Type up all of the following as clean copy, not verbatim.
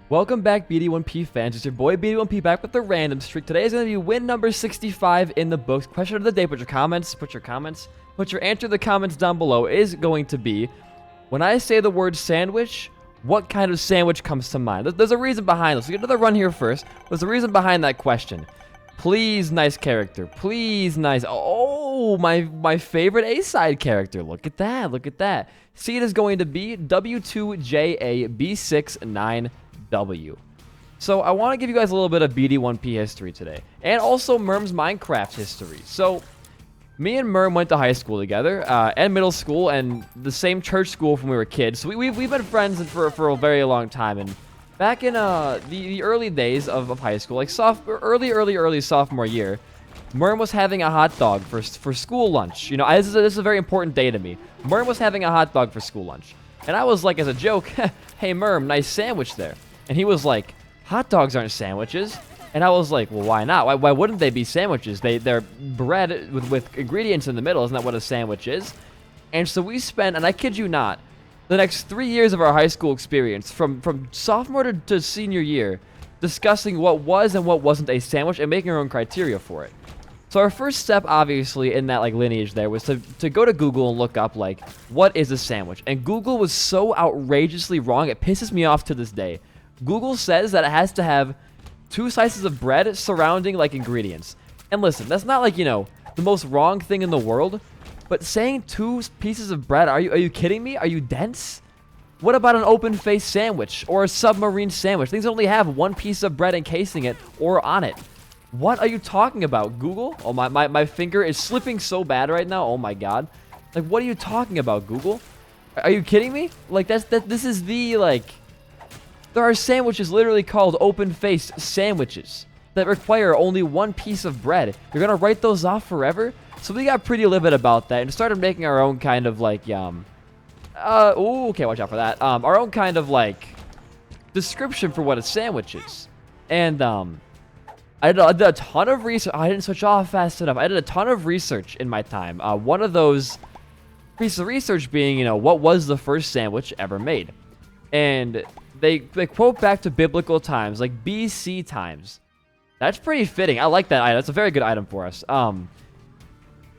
Welcome back, BD1P fans. It's your boy BD1P back with the random streak. Today is going to be win number 65 in the books. Question of the day. Put your answer in the comments down below. Is going to be, when I say the word sandwich, what kind of sandwich comes to mind? There's a reason behind this. We'll get to the run here first. There's a reason behind that question. Please, nice character. Please, nice. Oh, my favorite A-side character. Look at that. Look at that. Seed is going to be W2JAB69W. So I want to give you guys a little bit of BD1P history today, and also Merm's Minecraft history. So me and Merm went to high school together, and middle school, and the same church school from when we were kids. So we've been friends for a very long time. And back in the early days of high school, like early sophomore year, Merm was having a hot dog for school lunch. You know, this is a very important day to me. Merm was having a hot dog for school lunch, and I was like, as a joke, "Hey Merm, nice sandwich there." And he was like, "Hot dogs aren't sandwiches." And I was like, well, why not? Why wouldn't they be sandwiches? They're bread with ingredients in the middle. Isn't that what a sandwich is? And so we spent, and I kid you not, the next 3 years of our high school experience, from sophomore to senior year, discussing what was and what wasn't a sandwich and making our own criteria for it. So our first step, obviously, in that like lineage there was to go to Google and look up, like, what is a sandwich? And Google was so outrageously wrong, it pisses me off to this day. Google says that it has to have 2 slices of bread surrounding, like, ingredients. And listen, that's not, like, you know, the most wrong thing in the world, but saying 2 pieces of bread, are you kidding me? Are you dense? What about an open-faced sandwich or a submarine sandwich? Things only have 1 piece of bread encasing it or on it. What are you talking about, Google? Oh, my finger is slipping so bad right now. Oh, my God. Like, what are you talking about, Google? Are you kidding me? Like, this is the, like... There are sandwiches literally called open-faced sandwiches that require only 1 piece of bread. You're gonna write those off forever? So we got pretty livid about that and started making our own kind of like, ooh, okay, watch out for that. Our own kind of like description for what a sandwich is. And I did a ton of research. I didn't switch off fast enough. I did a ton of research in my time. One of those pieces of research being, you know, what was the first sandwich ever made? And they quote back to biblical times, like BC times. That's pretty fitting. I like that item. That's a very good item for us.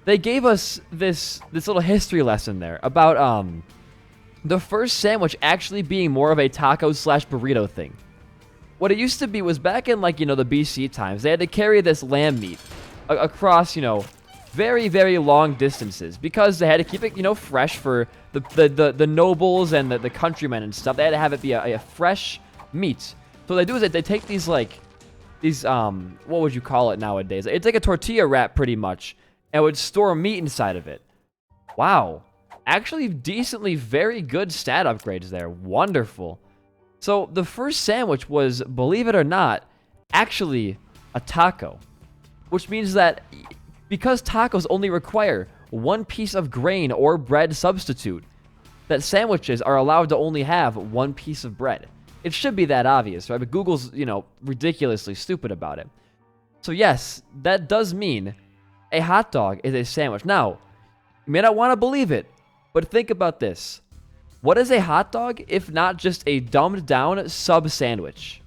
They gave us this little history lesson there about the first sandwich actually being more of a taco / burrito thing. What it used to be was back in, like, you know, the BC times, they had to carry this lamb meat across, you know, very, very long distances because they had to keep it, you know, fresh for the nobles and the countrymen and stuff. They had to have it be a fresh meat. So what they do is they take these, like, what would you call it nowadays? It's like a tortilla wrap pretty much, and would store meat inside of it. Wow. Actually, decently very good stat upgrades there. Wonderful. So the first sandwich was, believe it or not, actually a taco, which means that because tacos only require 1 piece of grain or bread substitute, that sandwiches are allowed to only have 1 piece of bread. It should be that obvious, right? But Google's, you know, ridiculously stupid about it. So yes, that does mean a hot dog is a sandwich. Now, you may not want to believe it, but think about this. What is a hot dog if not just a dumbed down sub sandwich?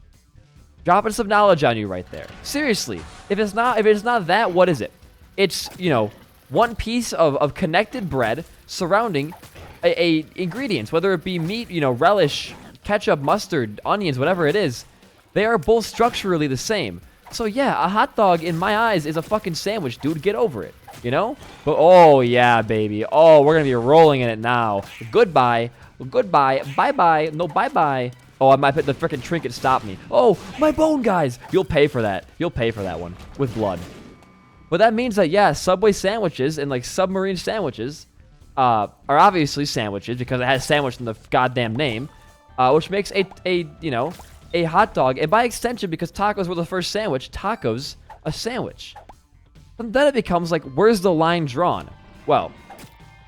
Dropping some knowledge on you right there. Seriously, if it's not that, what is it? It's, you know, 1 piece of connected bread surrounding a ingredients, whether it be meat, you know, relish, ketchup, mustard, onions, whatever it is. They are both structurally the same. So yeah, a hot dog in my eyes is a fucking sandwich, dude. Get over it, you know? But oh yeah, baby. Oh, we're gonna be rolling in it now. Goodbye. Goodbye. Bye-bye. No, bye-bye. Oh, I might put the freaking trinket stop me. Oh, my bone, guys. You'll pay for that. You'll pay for that one with blood. But that means that, yeah, Subway sandwiches and, like, submarine sandwiches are obviously sandwiches because it has sandwich in the goddamn name, which makes a hot dog, and by extension, because tacos were the first sandwich, tacos a sandwich. And then it becomes, like, where's the line drawn? Well,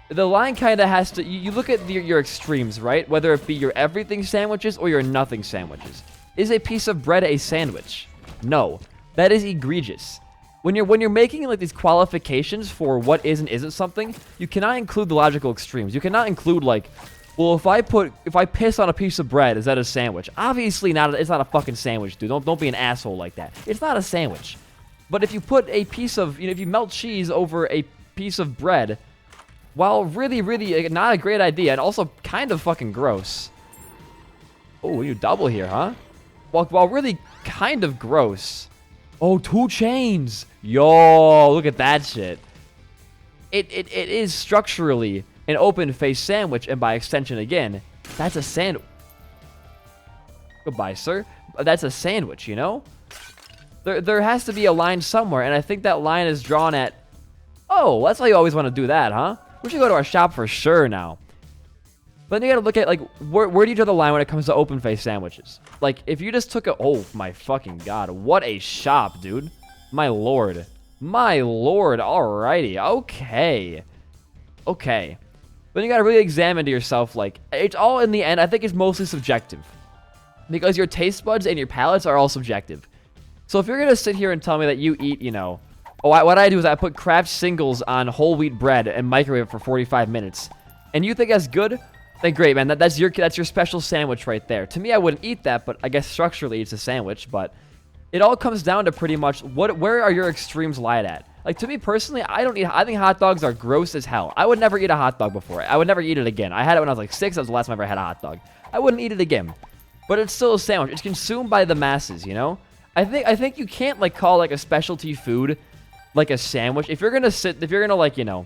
the line kind of has to, you look at your extremes, right? Whether it be your everything sandwiches or your nothing sandwiches. Is a piece of bread a sandwich? No. That is egregious. When you're making, like, these qualifications for what is and isn't something, you cannot include the logical extremes. You cannot include, like, well, if I piss on a piece of bread, is that a sandwich? Obviously not. It's not a fucking sandwich, dude. Don't be an asshole like that. It's not a sandwich. But if you put a piece of, if you melt cheese over a piece of bread, while really, really not a great idea, and also kind of fucking gross. Oh, you double here, huh? While really kind of gross. Oh, 2 chains. Yo, look at that shit. It is structurally an open-faced sandwich, and by extension, again, that's a sandwich. Goodbye, sir. That's a sandwich, you know? There has to be a line somewhere, and I think that line is drawn at... Oh, that's why you always want to do that, huh? We should go to our shop for sure now. But then you gotta look at, like, where do you draw the line when it comes to open-faced sandwiches? Like, if you just took a... Oh, my fucking god. What a shop, dude. My lord. My lord. Alrighty. Okay. Okay. But you gotta really examine to yourself, like, it's all in the end, I think it's mostly subjective. Because your taste buds and your palates are all subjective. So if you're gonna sit here and tell me that you eat, you know... Oh, what I do is I put Kraft singles on whole wheat bread and microwave it for 45 minutes. And you think that's good? Then great, man. That's your special sandwich right there. To me, I wouldn't eat that, but I guess structurally it's a sandwich. But it all comes down to pretty much where are your extremes lied at? Like, to me personally, I think hot dogs are gross as hell. I would never eat a hot dog before. I would never eat it again. I had it when I was like 6. That was the last time I ever had a hot dog. I wouldn't eat it again. But it's still a sandwich. It's consumed by the masses, you know? I think you can't, like, call, like, a specialty food like a sandwich. If you're gonna like, you know,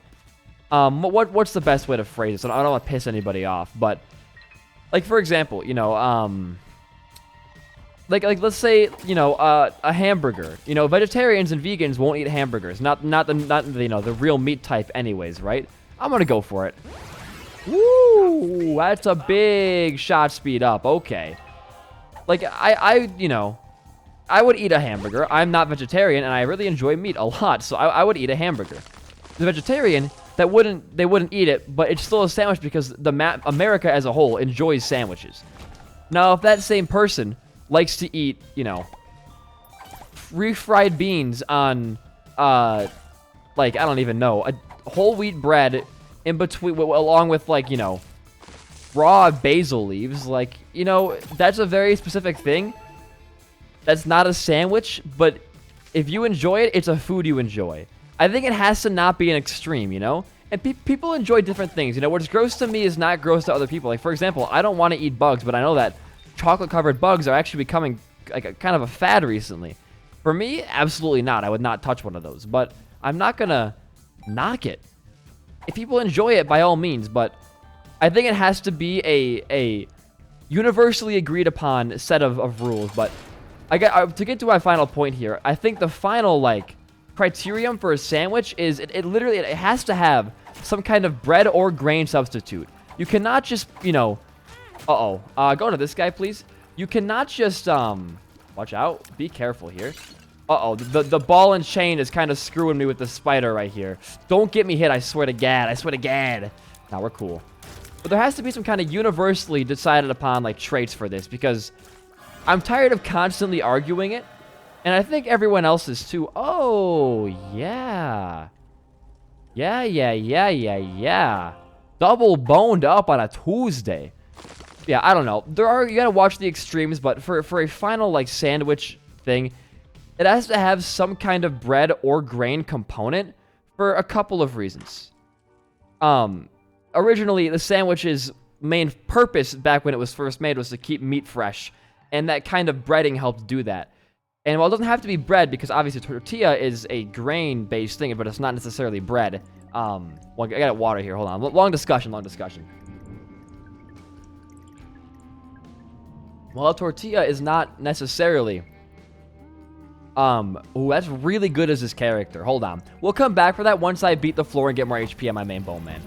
what's the best way to phrase this? I don't want to piss anybody off, but like, for example, you know, like let's say, you know, a hamburger. You know, vegetarians and vegans won't eat hamburgers. Not the you know, the real meat type anyways, right? I'm gonna go for it. Woo! That's a big shot speed up. Okay. Like, you know, I would eat a hamburger. I'm not vegetarian, and I really enjoy meat a lot, so I would eat a hamburger. The vegetarian, they wouldn't eat it, but it's still a sandwich because America as a whole enjoys sandwiches. Now, if that same person likes to eat, you know, refried beans on, like, I don't even know, a whole wheat bread in between, along with, like, you know, raw basil leaves, like, you know, that's a very specific thing. That's not a sandwich, but if you enjoy it, it's a food you enjoy. I think it has to not be an extreme, you know? And people enjoy different things, you know? What's gross to me is not gross to other people. Like, for example, I don't want to eat bugs, but I know that chocolate-covered bugs are actually becoming, like, a kind of a fad recently. For me, absolutely not. I would not touch one of those, but I'm not gonna knock it. If people enjoy it, by all means, but I think it has to be a universally agreed upon set of rules, but... to get to my final point here, I think the final, like, criterion for a sandwich is it literally has to have some kind of bread or grain substitute. You cannot just, you know... Go to this guy, please. You cannot just, watch out. Be careful here. The ball and chain is kind of screwing me with the spider right here. Don't get me hit, I swear to God. I swear to God. Nah, we're cool. But there has to be some kind of universally decided upon, like, traits for this, because... I'm tired of constantly arguing it, and I think everyone else is too. Oh, yeah. Yeah. Double boned up on a Tuesday. Yeah, I don't know. You gotta watch the extremes, but for a final, like, sandwich thing, it has to have some kind of bread or grain component for a couple of reasons. Originally, the sandwich's main purpose back when it was first made was to keep meat fresh. And that kind of breading helped do that. And while it doesn't have to be bread, because obviously tortilla is a grain-based thing, but it's not necessarily bread. Well, I got water here. Hold on. Long discussion. Well, a tortilla is not necessarily... Ooh, that's really good as his character. Hold on. We'll come back for that once I beat the floor and get more HP on my main bone man.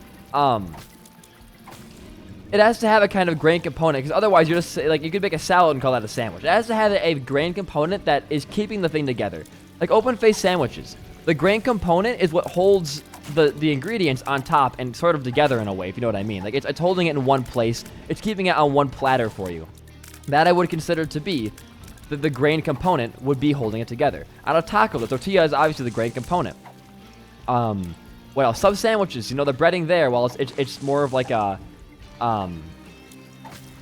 It has to have a kind of grain component, because otherwise you're just, like, you could make a salad and call that a sandwich. It has to have a grain component that is keeping the thing together. Like open-faced sandwiches. The grain component is what holds the ingredients on top and sort of together in a way, if you know what I mean. Like, it's holding it in one place. It's keeping it on one platter for you. That I would consider to be the grain component would be holding it together. On a taco, the tortilla is obviously the grain component. What else? Sub sandwiches, you know, the breading there, well, it's more of like a,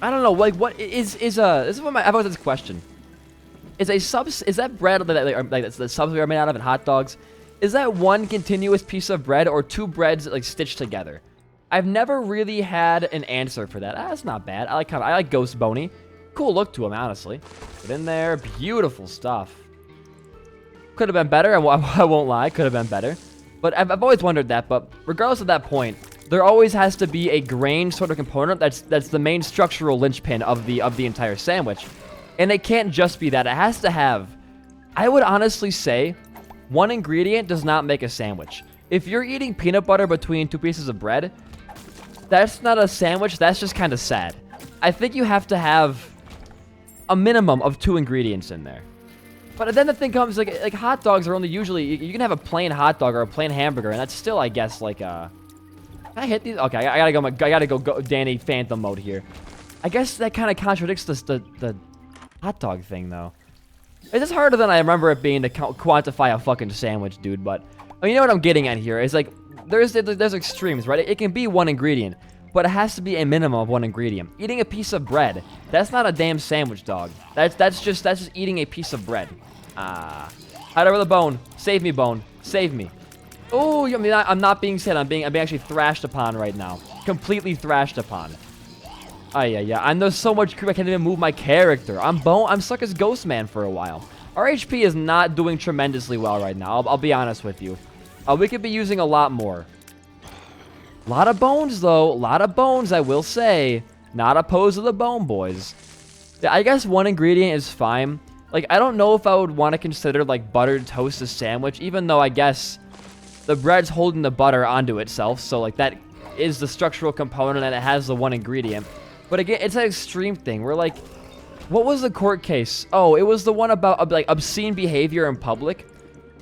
I don't know, like, what is this is what I've always had this question. Is that bread that like the subs we are made out of in hot dogs? Is that one continuous piece of bread or two breads like stitched together? I've never really had an answer for that. That's not bad. I like Ghost Boney. Cool look to him, honestly. Get in there, beautiful stuff. Could have been better. I won't lie, could have been better. But I've always wondered that. But regardless of that point, there always has to be a grain sort of component that's the main structural linchpin of the entire sandwich, and it can't just be that. It has to have. I would honestly say, one ingredient does not make a sandwich. If you're eating peanut butter between two pieces of bread, that's not a sandwich. That's just kind of sad. I think you have to have a minimum of 2 ingredients in there. But then the thing comes, like hot dogs are only usually, you can have a plain hot dog or a plain hamburger, and that's still, I guess, like, can I hit these? Okay, I gotta go Danny Phantom mode here. I guess that kind of contradicts the hot dog thing, though. It's just harder than I remember it being to quantify a fucking sandwich, dude, but, I mean, you know what I'm getting at here? It's like, there's extremes, right? It can be one ingredient, but it has to be a minimum of one ingredient. Eating a piece of bread, that's not a damn sandwich, dog. That's just eating a piece of bread. Hide over the bone. Save me, bone. Save me. Oh, I mean, I'm not being said. I'm being actually thrashed upon right now. Completely thrashed upon. Yeah. And there's so much creep I can't even move my character. I'm stuck as Ghost Man for a while. Our HP is not doing tremendously well right now. I'll be honest with you. We could be using a lot more. A lot of bones, though. A lot of bones, I will say. Not opposed to the bone, boys. Yeah, I guess one ingredient is fine. Like, I don't know if I would want to consider, like, buttered toast a sandwich, even though I guess the bread's holding the butter onto itself. So, like, that is the structural component and it has the one ingredient. But again, it's an extreme thing. We're like, what was the court case? Oh, it was the one about, like, obscene behavior in public,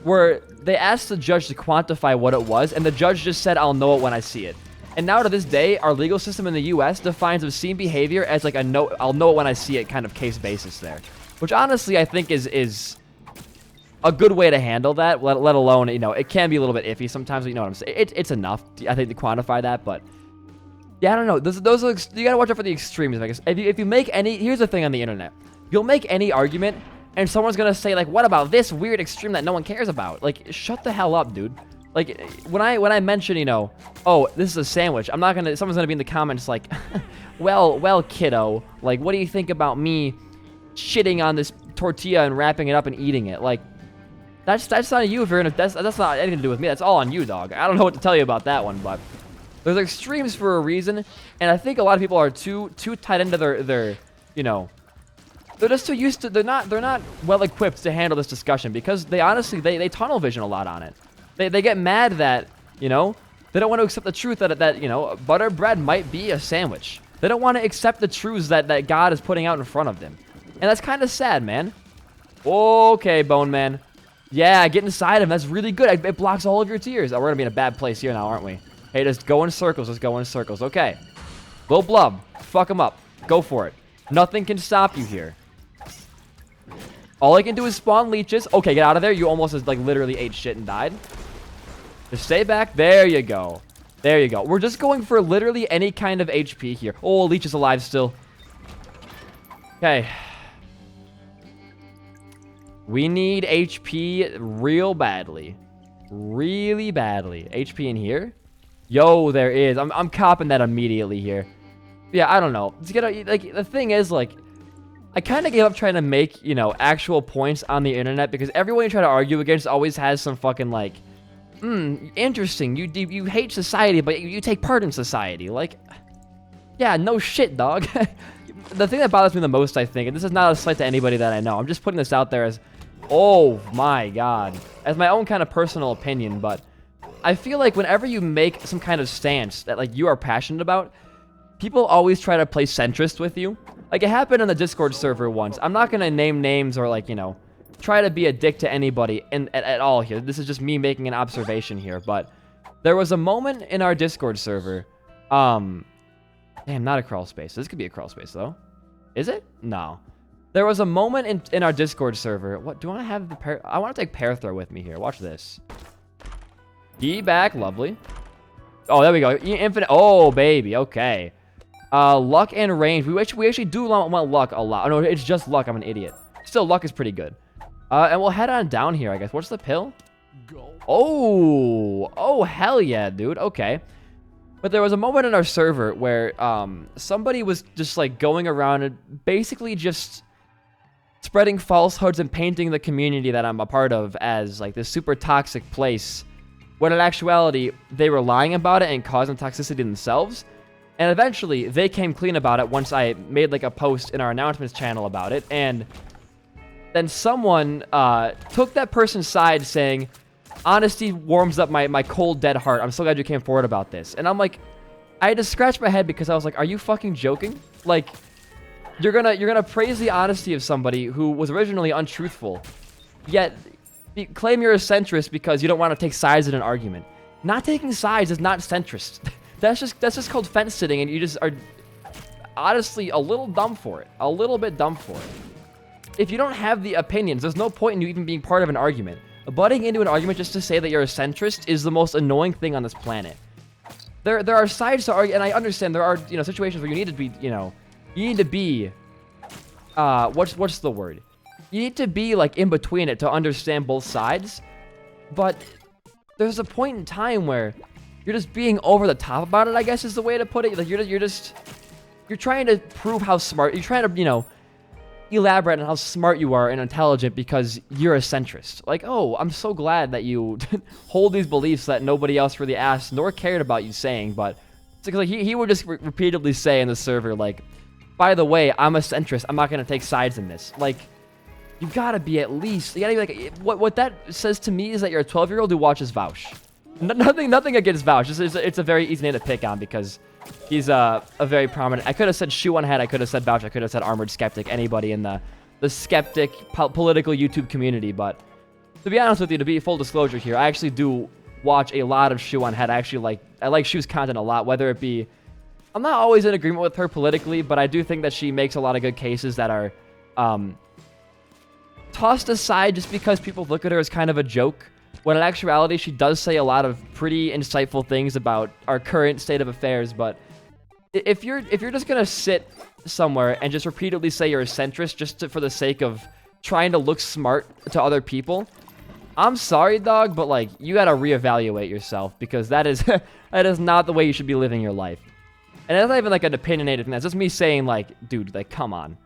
where they asked the judge to quantify what it was, and the judge just said, I'll know it when I see it. And now to this day, our legal system in the U.S. defines obscene behavior as, like, I'll know it when I see it kind of case basis there. Which, honestly, I think is a good way to handle that, let alone, you know, it can be a little bit iffy sometimes, but you know what I'm saying? It's enough, I think, to quantify that, but yeah, I don't know. Those are, you gotta watch out for the extremes, I guess. If you make any, here's the thing on the internet. You'll make any argument, and someone's gonna say, like, what about this weird extreme that no one cares about? Like, shut the hell up, dude. Like, when I mention, you know, oh, this is a sandwich, someone's gonna be in the comments like, well, kiddo, like, what do you think about me shitting on this tortilla and wrapping it up and eating it? Like, that's not you if you're that's not anything to do with me. That's all on you, dog. I don't know what to tell you about that one, but there's extremes for a reason, and I think a lot of people are too tied into their you know, they're just too used to, they're not well equipped to handle this discussion because they honestly they tunnel vision a lot on it. They get mad that, you know, they don't want to accept the truth that you know, butter bread might be a sandwich. They don't want to accept the truths that God is putting out in front of them. And that's kind of sad, man. Okay, Bone Man. Yeah, get inside him. That's really good. It blocks all of your tears. Oh, we're going to be in a bad place here now, aren't we? Hey, just go in circles. Let's go in circles. Okay. Lil Blub. Fuck him up. Go for it. Nothing can stop you here. All I can do is spawn leeches. Okay, get out of there. You almost, like, literally ate shit and died. Just stay back. There you go. There you go. We're just going for literally any kind of HP here. Oh, Leech is alive still. Okay. We need HP real badly. Really badly. HP in here? Yo, there is. I'm copping that immediately here. Yeah, I don't know. Like, the thing is, like, I kind of gave up trying to make, you know, actual points on the internet because everyone you try to argue against always has some fucking, like, interesting. You hate society, but you take part in society. Like, yeah, no shit, dog. The thing that bothers me the most, I think, and this is not a slight to anybody that I know, I'm just putting this out there as, oh my god, as my own kind of personal opinion, but I feel like whenever you make some kind of stance that, like, you are passionate about, people always try to play centrist with you. Like, it happened on the Discord server once. I'm not gonna name names or, like, you know, try to be a dick to anybody at all here. This is just me making an observation here, but there was a moment in our Discord server, damn, not a crawl space. This could be a crawl space, though. Is it? No. There was a moment in our Discord server. What, do I have the pair? I want to take pair throw with me here. Watch this. E back, lovely. Oh, there we go. Infinite. Oh, baby. Okay. Luck and range. We actually do want luck a lot. Oh, no, it's just luck. I'm an idiot. Still, luck is pretty good. And we'll head on down here, I guess. What's the pill? Go. Oh, hell yeah, dude. Okay. But there was a moment in our server where somebody was just like going around and basically just spreading falsehoods and painting the community that I'm a part of as like this super toxic place, when in actuality they were lying about it and causing toxicity themselves. And eventually they came clean about it once I made like a post in our announcements channel about it, and then someone took that person's side, saying, "Honesty warms up my cold, dead heart. I'm so glad you came forward about this." And I'm like, I had to scratch my head because I was like, are you fucking joking? Like, you're gonna praise the honesty of somebody who was originally untruthful, yet claim you're a centrist because you don't want to take sides in an argument. Not taking sides is not centrist. That's just called fence sitting, and you just are honestly a little dumb for it. A little bit dumb for it. If you don't have the opinions, there's no point in you even being part of an argument. Butting into an argument just to say that you're a centrist is the most annoying thing on this planet. There are sides to argue, and I understand there are, you know, situations where you need to be, you know, you need to be, what's the word? You need to be like in between it to understand both sides. But there's a point in time where you're just being over the top about it, I guess is the way to put it. Like you're trying to prove how smart, you're trying to, you know, elaborate on how smart you are and intelligent because you're a centrist. Like, oh, I'm so glad that you hold these beliefs that nobody else really asked nor cared about you saying. But it's like he would just repeatedly say in the server, like, by the way, I'm a centrist. I'm not going to take sides in this. Like, you got to be at least, you got to be like, what that says to me is that you're a 12-year-old who watches Vouch. Nothing against Vouch. It's a very easy name to pick on because he's a very prominent. I could have said Shoe on Head. I could have said Vouch. I could have said Armored Skeptic. Anybody in the skeptic political YouTube community. But to be honest with you, to be full disclosure here, I actually do watch a lot of Shoe on Head. I like Shoe's content a lot. Whether it be, I'm not always in agreement with her politically, but I do think that she makes a lot of good cases that are tossed aside just because people look at her as kind of a joke. When in actuality, she does say a lot of pretty insightful things about our current state of affairs. But if you're just gonna sit somewhere and just repeatedly say you're a centrist just for the sake of trying to look smart to other people, I'm sorry, dog, but like you gotta reevaluate yourself, because that is that is not the way you should be living your life. And that's not even like an opinionated thing. That's just me saying, like, dude, like, come on.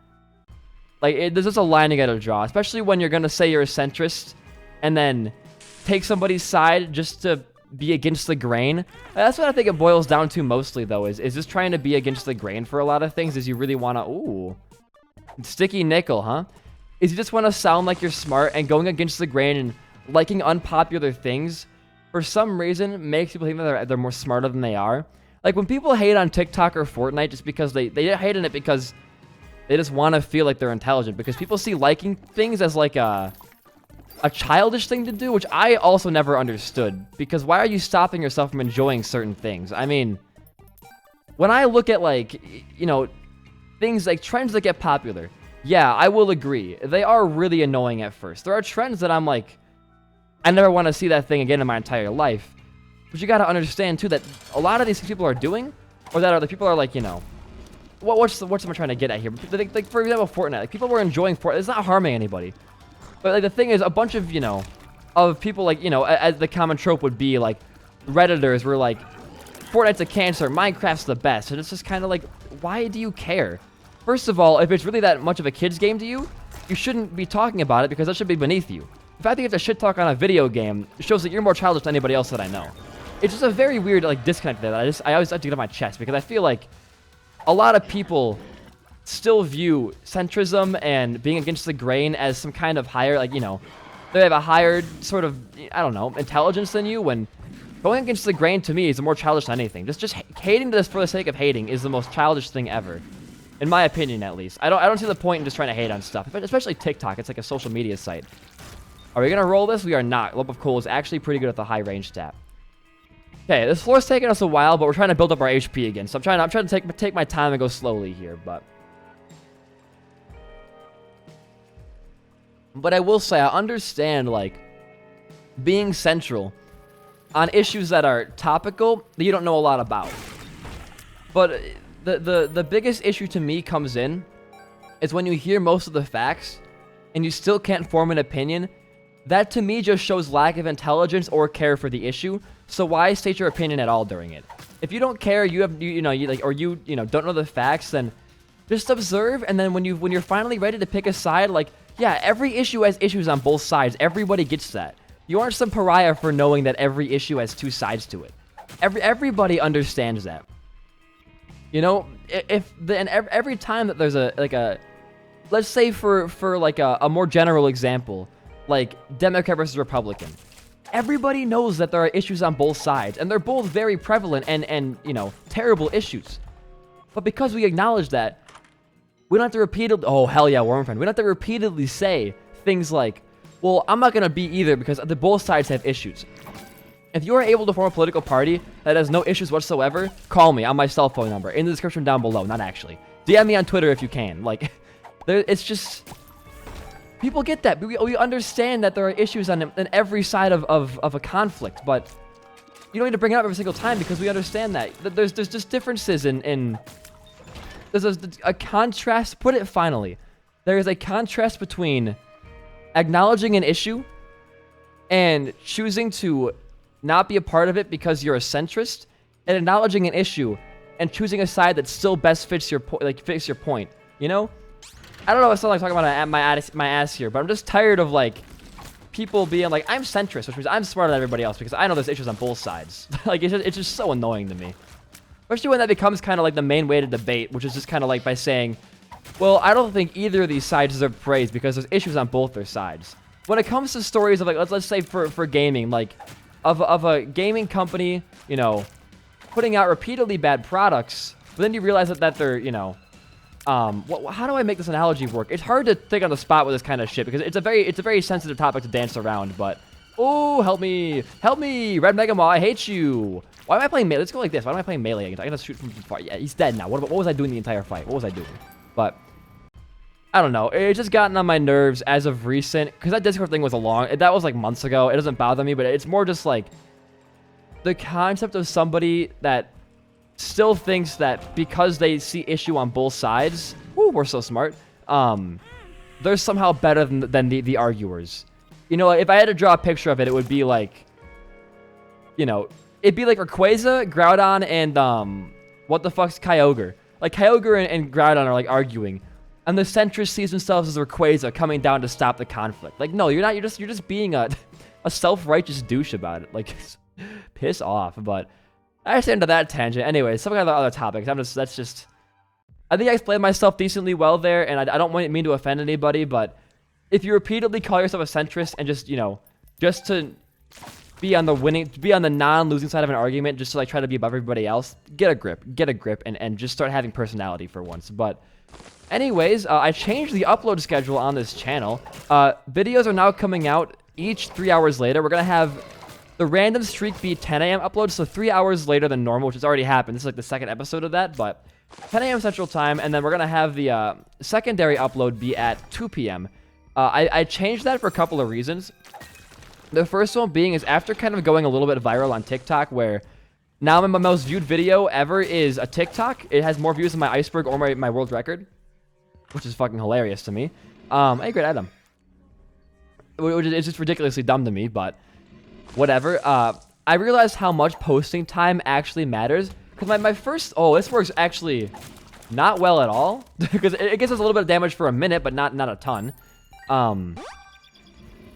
Like, there's just a line you gotta draw, especially when you're gonna say you're a centrist and then take somebody's side just to be against the grain. That's what I think it boils down to mostly, though, is just trying to be against the grain for a lot of things. Is you really want to, ooh, sticky nickel, huh? Is you just want to sound like you're smart, and going against the grain and liking unpopular things for some reason makes people think that they're more smarter than they are. Like when people hate on TikTok or Fortnite just because they hate on it because they just want to feel like they're intelligent, because people see liking things as like a childish thing to do, which I also never understood. Because why are you stopping yourself from enjoying certain things? I mean, when I look at, like, you know, things like trends that get popular, yeah, I will agree. They are really annoying at first. There are trends that I'm like, I never want to see that thing again in my entire life. But you got to understand, too, that a lot of these people are doing, or that other people are like, you know, what's I'm trying to get at here? Like, for example, Fortnite. Like, people were enjoying Fortnite. It's not harming anybody. But, like, the thing is, a bunch of, you know, of people, like, you know, as the common trope would be, like, Redditors were like, Fortnite's a cancer, Minecraft's the best. And it's just kind of like, why do you care? First of all, if it's really that much of a kid's game to you, you shouldn't be talking about it, because that should be beneath you. The fact that you have to shit talk on a video game shows that you're more childish than anybody else that I know. It's just a very weird, like, disconnect there that I always have to get on my chest, because I feel like a lot of people still view centrism and being against the grain as some kind of higher, like, you know, they have a higher sort of, I don't know, intelligence than you, when going against the grain to me is more childish than anything. Just hating this for the sake of hating is the most childish thing ever, in my opinion, at least. I don't see the point in just trying to hate on stuff, especially TikTok. It's like a social media site. Are we gonna roll this? We are not. Lump of Coal is actually pretty good at the high range stat. Okay, this floor's taking us a while, but we're trying to build up our HP again. So I'm trying to take my time and go slowly here, but I will say, I understand, like, being central on issues that are topical that you don't know a lot about. But the biggest issue to me comes in is when you hear most of the facts and you still can't form an opinion. That to me just shows lack of intelligence or care for the issue. So why state your opinion at all during it? If you don't care, you don't know the facts, then just observe. And then when you're finally ready to pick a side, like, yeah, every issue has issues on both sides. Everybody gets that. You aren't some pariah for knowing that every issue has two sides to it. Everybody understands that. You know, every time that there's let's say for like a more general example, like Democrat versus Republican, everybody knows that there are issues on both sides, and they're both very prevalent and terrible issues. But because we acknowledge that, we don't have to repeatedly, oh hell yeah, Worm Friend, we don't have to repeatedly say things like, well, I'm not gonna be either because both sides have issues. If you are able to form a political party that has no issues whatsoever, call me on my cell phone number in the description down below. Not actually. DM me on Twitter if you can. Like, it's just... People get that. We understand that there are issues on every side of a conflict, but you don't need to bring it up every single time because we understand that. There's just differences in there's a contrast. Put it finally. There is a contrast between acknowledging an issue and choosing to not be a part of it because you're a centrist, and acknowledging an issue and choosing a side that still best fits your fits your point. You know, I don't know. It's not like talking about my ass here, but I'm just tired of like people being like, I'm centrist, which means I'm smarter than everybody else because I know there's issues on both sides. Like it's just so annoying to me, especially when that becomes kind of like the main way to debate, which is just kind of like by saying, well, I don't think either of these sides deserve praise because there's issues on both their sides. When it comes to stories of like let's say for gaming, like of a gaming company, you know, putting out repeatedly bad products, but then you realize that they're, you know, how do I make this analogy work? It's hard to think on the spot with this kind of shit because it's a very sensitive topic to dance around. But oh, help me, Red Mega Maw, I hate you. Why am I playing melee? Let's go like this. Why am I playing melee against? I gotta shoot from far. Yeah, he's dead now. What was I doing the entire fight? What was I doing? But I don't know. It's just gotten on my nerves as of recent because that Discord thing was that was like months ago. It doesn't bother me, but it's more just like the concept of somebody that still thinks that because they see issue on both sides, woo, we're so smart, they're somehow better than the arguers. You know, if I had to draw a picture of it, it would be like, you know, it'd be like Rayquaza, Groudon, and what the fuck's Kyogre? Like Kyogre and Groudon are like arguing, and the centrist sees themselves as Rayquaza coming down to stop the conflict. Like, no, you're not. You're just being a self-righteous douche about it. Like, piss off. But I just into that tangent. Anyway, some of the other topics. I think I explained myself decently well there, and I don't mean to offend anybody, but if you repeatedly call yourself a centrist and just, you know, just to be on the non-losing side of an argument, just to like try to be above everybody else, get a grip, and just start having personality for once. But anyways, I changed the upload schedule on this channel. Videos are now coming out each 3 hours later. We're gonna have the random streak be 10 a.m. upload, so 3 hours later than normal, which has already happened. This is like the second episode of that, but 10 a.m. Central Time, and then we're gonna have the secondary upload be at 2 p.m. I changed that for a couple of reasons. The first one being is after kind of going a little bit viral on TikTok, where now my most viewed video ever is a TikTok. It has more views than my iceberg or my world record, which is fucking hilarious to me. Hey, great item. It's just ridiculously dumb to me, but whatever. I realized how much posting time actually matters, because my first... Oh, this works actually not well at all, because it gets us a little bit of damage for a minute, but not a ton.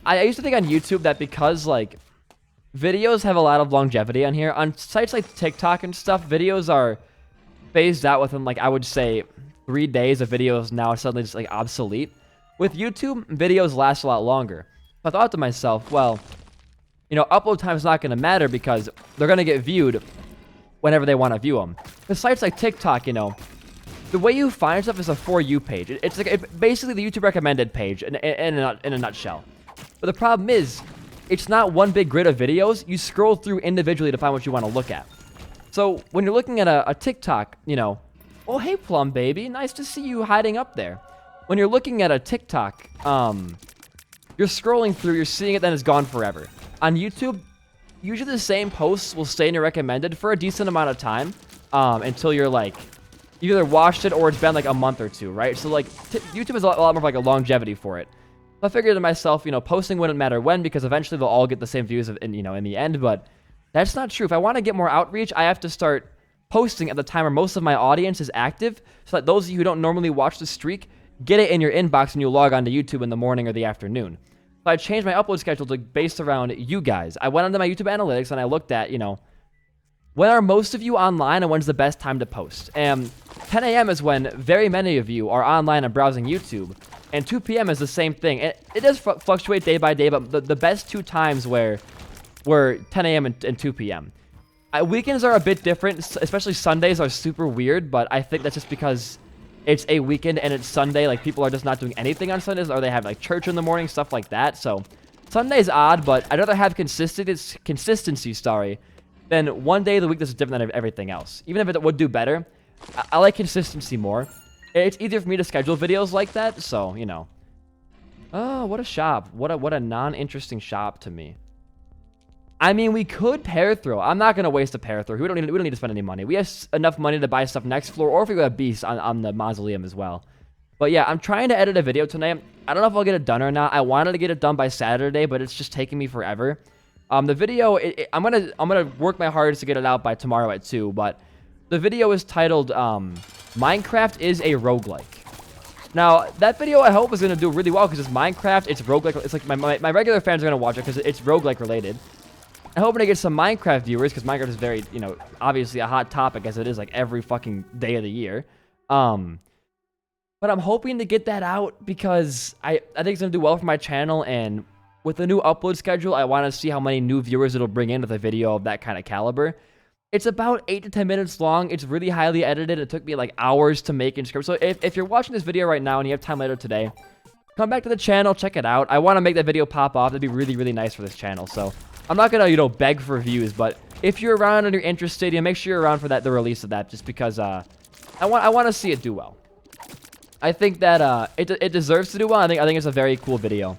I used to think on YouTube that because, like, videos have a lot of longevity on here, on sites like TikTok and stuff, videos are phased out within, like, I would say 3 days of videos now suddenly just, like, obsolete. With YouTube, videos last a lot longer. I thought to myself, well, you know, upload time is not going to matter because they're going to get viewed whenever they want to view them. With sites like TikTok, you know, the way you find stuff is a For You page. It's like basically the YouTube recommended page in a nutshell. But the problem is, it's not one big grid of videos. You scroll through individually to find what you want to look at. So when you're looking at a TikTok, you know, oh, hey, Plum Baby, nice to see you hiding up there. When you're looking at a TikTok, you're scrolling through, you're seeing it, then it's gone forever. On YouTube, usually the same posts will stay in your recommended for a decent amount of time until you're like, you either watched it or it's been like a month or two, right? So like YouTube is a lot more of like a longevity for it. So I figured to myself, posting wouldn't matter when, because eventually they'll all get the same views in the end. But that's not true. If I want to get more outreach, I have to start posting at the time where most of my audience is active, so that those of you who don't normally watch the streak get it in your inbox when you log on to YouTube in the morning or the afternoon. So I changed my upload schedule to based around you guys. I went onto my YouTube analytics and I looked at, when are most of you online and when's the best time to post? And 10 a.m. is when very many of you are online and browsing YouTube. And 2 p.m. is the same thing. It does fluctuate day by day, but the best two times were 10 a.m. and 2 p.m. Weekends are a bit different, especially Sundays are super weird, but I think that's just because it's a weekend and it's Sunday. Like, people are just not doing anything on Sundays, or they have like church in the morning, stuff like that. So Sunday's odd, but I'd rather have consistency, than one day of the week that's different than everything else. Even if it would do better, I like consistency more. It's easier for me to schedule videos like that, so, Oh, what a shop. What a non-interesting shop to me. I mean, we could pair throw. I'm not going to waste a pair throw. We don't need to spend any money. We have enough money to buy stuff next floor, or if we go to Beast on the Mausoleum as well. But yeah, I'm trying to edit a video tonight. I don't know if I'll get it done or not. I wanted to get it done by Saturday, but it's just taking me forever. The video, I'm gonna work my hardest to get it out by tomorrow at 2, but the video is titled, Minecraft is a roguelike. Now, that video I hope is gonna do really well, because it's Minecraft, it's roguelike, it's like my regular fans are gonna watch it, because it's roguelike related. I'm hoping to get some Minecraft viewers, because Minecraft is very, obviously a hot topic, as it is like every fucking day of the year. But I'm hoping to get that out, because I think it's gonna do well for my channel, and with the new upload schedule, I want to see how many new viewers it'll bring in with a video of that kind of caliber. It's about 8 to 10 minutes long. It's really highly edited. It took me like hours to make and script. So if you're watching this video right now and you have time later today, come back to the channel, check it out. I want to make that video pop off. That'd be really, really nice for this channel. So I'm not going to, beg for views, but if you're around and you're interested, make sure you're around for the release of that, just because I want to see it do well. I think that it deserves to do well. I think it's a very cool video.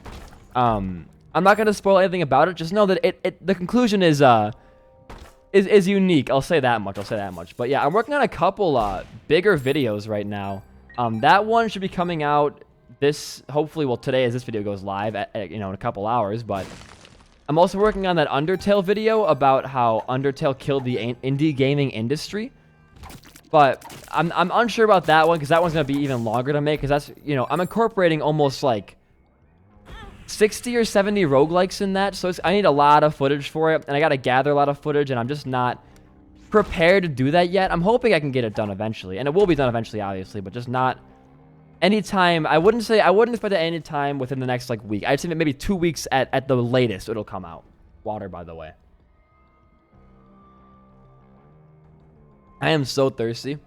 I'm not going to spoil anything about it. Just know that the conclusion is unique. I'll say that much. But yeah, I'm working on a couple bigger videos right now. That one should be coming out hopefully, well, today as this video goes live in a couple hours. But I'm also working on that Undertale video about how Undertale killed the indie gaming industry. But I'm unsure about that one, because that one's going to be even longer to make, because that's, I'm incorporating almost like 60 or 70 roguelikes in that, so I need a lot of footage for it, and I gotta gather a lot of footage, and I'm just not prepared to do that yet. I'm hoping I can get it done eventually, and it will be done eventually, obviously, but just not anytime. I wouldn't expect it any time within the next week. I'd say maybe 2 weeks at the latest it'll come out. Water, by the way. I am so thirsty.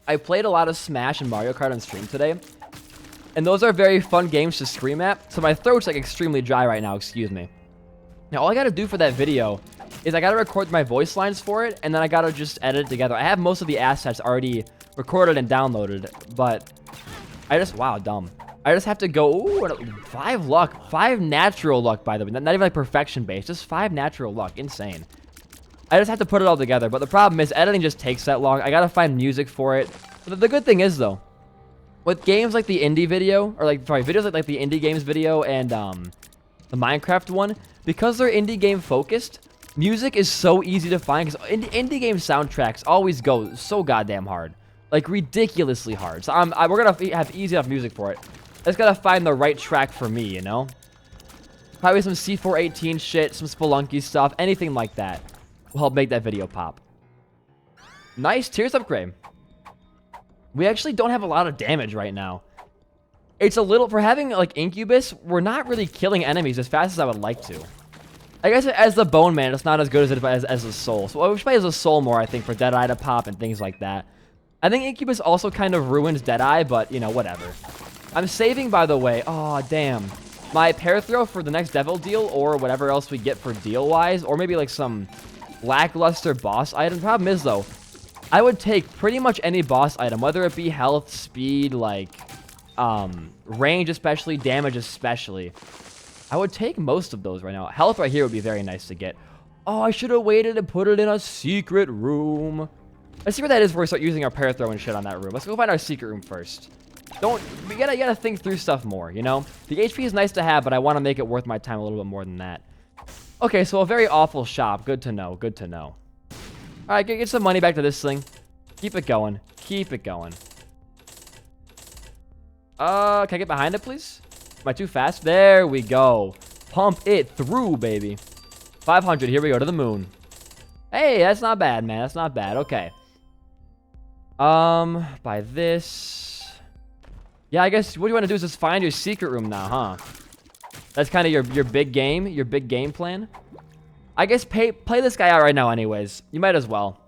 I played a lot of Smash and Mario Kart on stream today, and those are very fun games to scream at, so my throat's extremely dry right now, excuse me. Now, all I gotta do for that video is I gotta record my voice lines for it, and then I gotta just edit it together. I have most of the assets already recorded and downloaded, but I just have to go, ooh, 5 luck, 5 natural luck, by the way, not even perfection based, just 5 natural luck, insane. I just have to put it all together, but the problem is editing just takes that long. I gotta find music for it. But the good thing is, though, with games like the indie video, or videos like the indie games video and the Minecraft one, because they're indie game focused, music is so easy to find, because indie game soundtracks always go so goddamn hard. Ridiculously hard. So we're gonna have easy enough music for it. I just gotta find the right track for me, Probably some C418 shit, some Spelunky stuff, anything like that will help make that video pop. Nice tears upgrade. We actually don't have a lot of damage right now. It's a little, for having Incubus, we're not really killing enemies as fast as I would like to. I guess as the Bone Man, it's not as good as a Soul. So we should play as a Soul more, I think, for Deadeye to pop and things like that. I think Incubus also kind of ruins Deadeye, but, whatever. I'm saving, by the way. Oh, damn. My pair throw for the next Devil deal, or whatever else we get for deal-wise, or maybe some lackluster boss item. Problem is, though, I would take pretty much any boss item, whether it be health, speed, range especially, damage especially. I would take most of those right now. Health right here would be very nice to get. Oh, I should have waited and put it in a secret room. Let's see where that is before we start using our prayer throw and shit on that room. Let's go find our secret room first. You gotta think through stuff more, you know? The HP is nice to have, but I want to make it worth my time a little bit more than that. Okay, so a very awful shop. Good to know. Good to know. Alright, get some money back to this thing. Keep it going. Keep it going. Can I get behind it, please? Am I too fast? There we go. Pump it through, baby. 500. Here we go to the moon. Hey, that's not bad, man. That's not bad. Okay. Buy this. Yeah, I guess what you want to do is just find your secret room now, huh? That's kind of your big game plan. I guess play this guy out right now anyways. You might as well.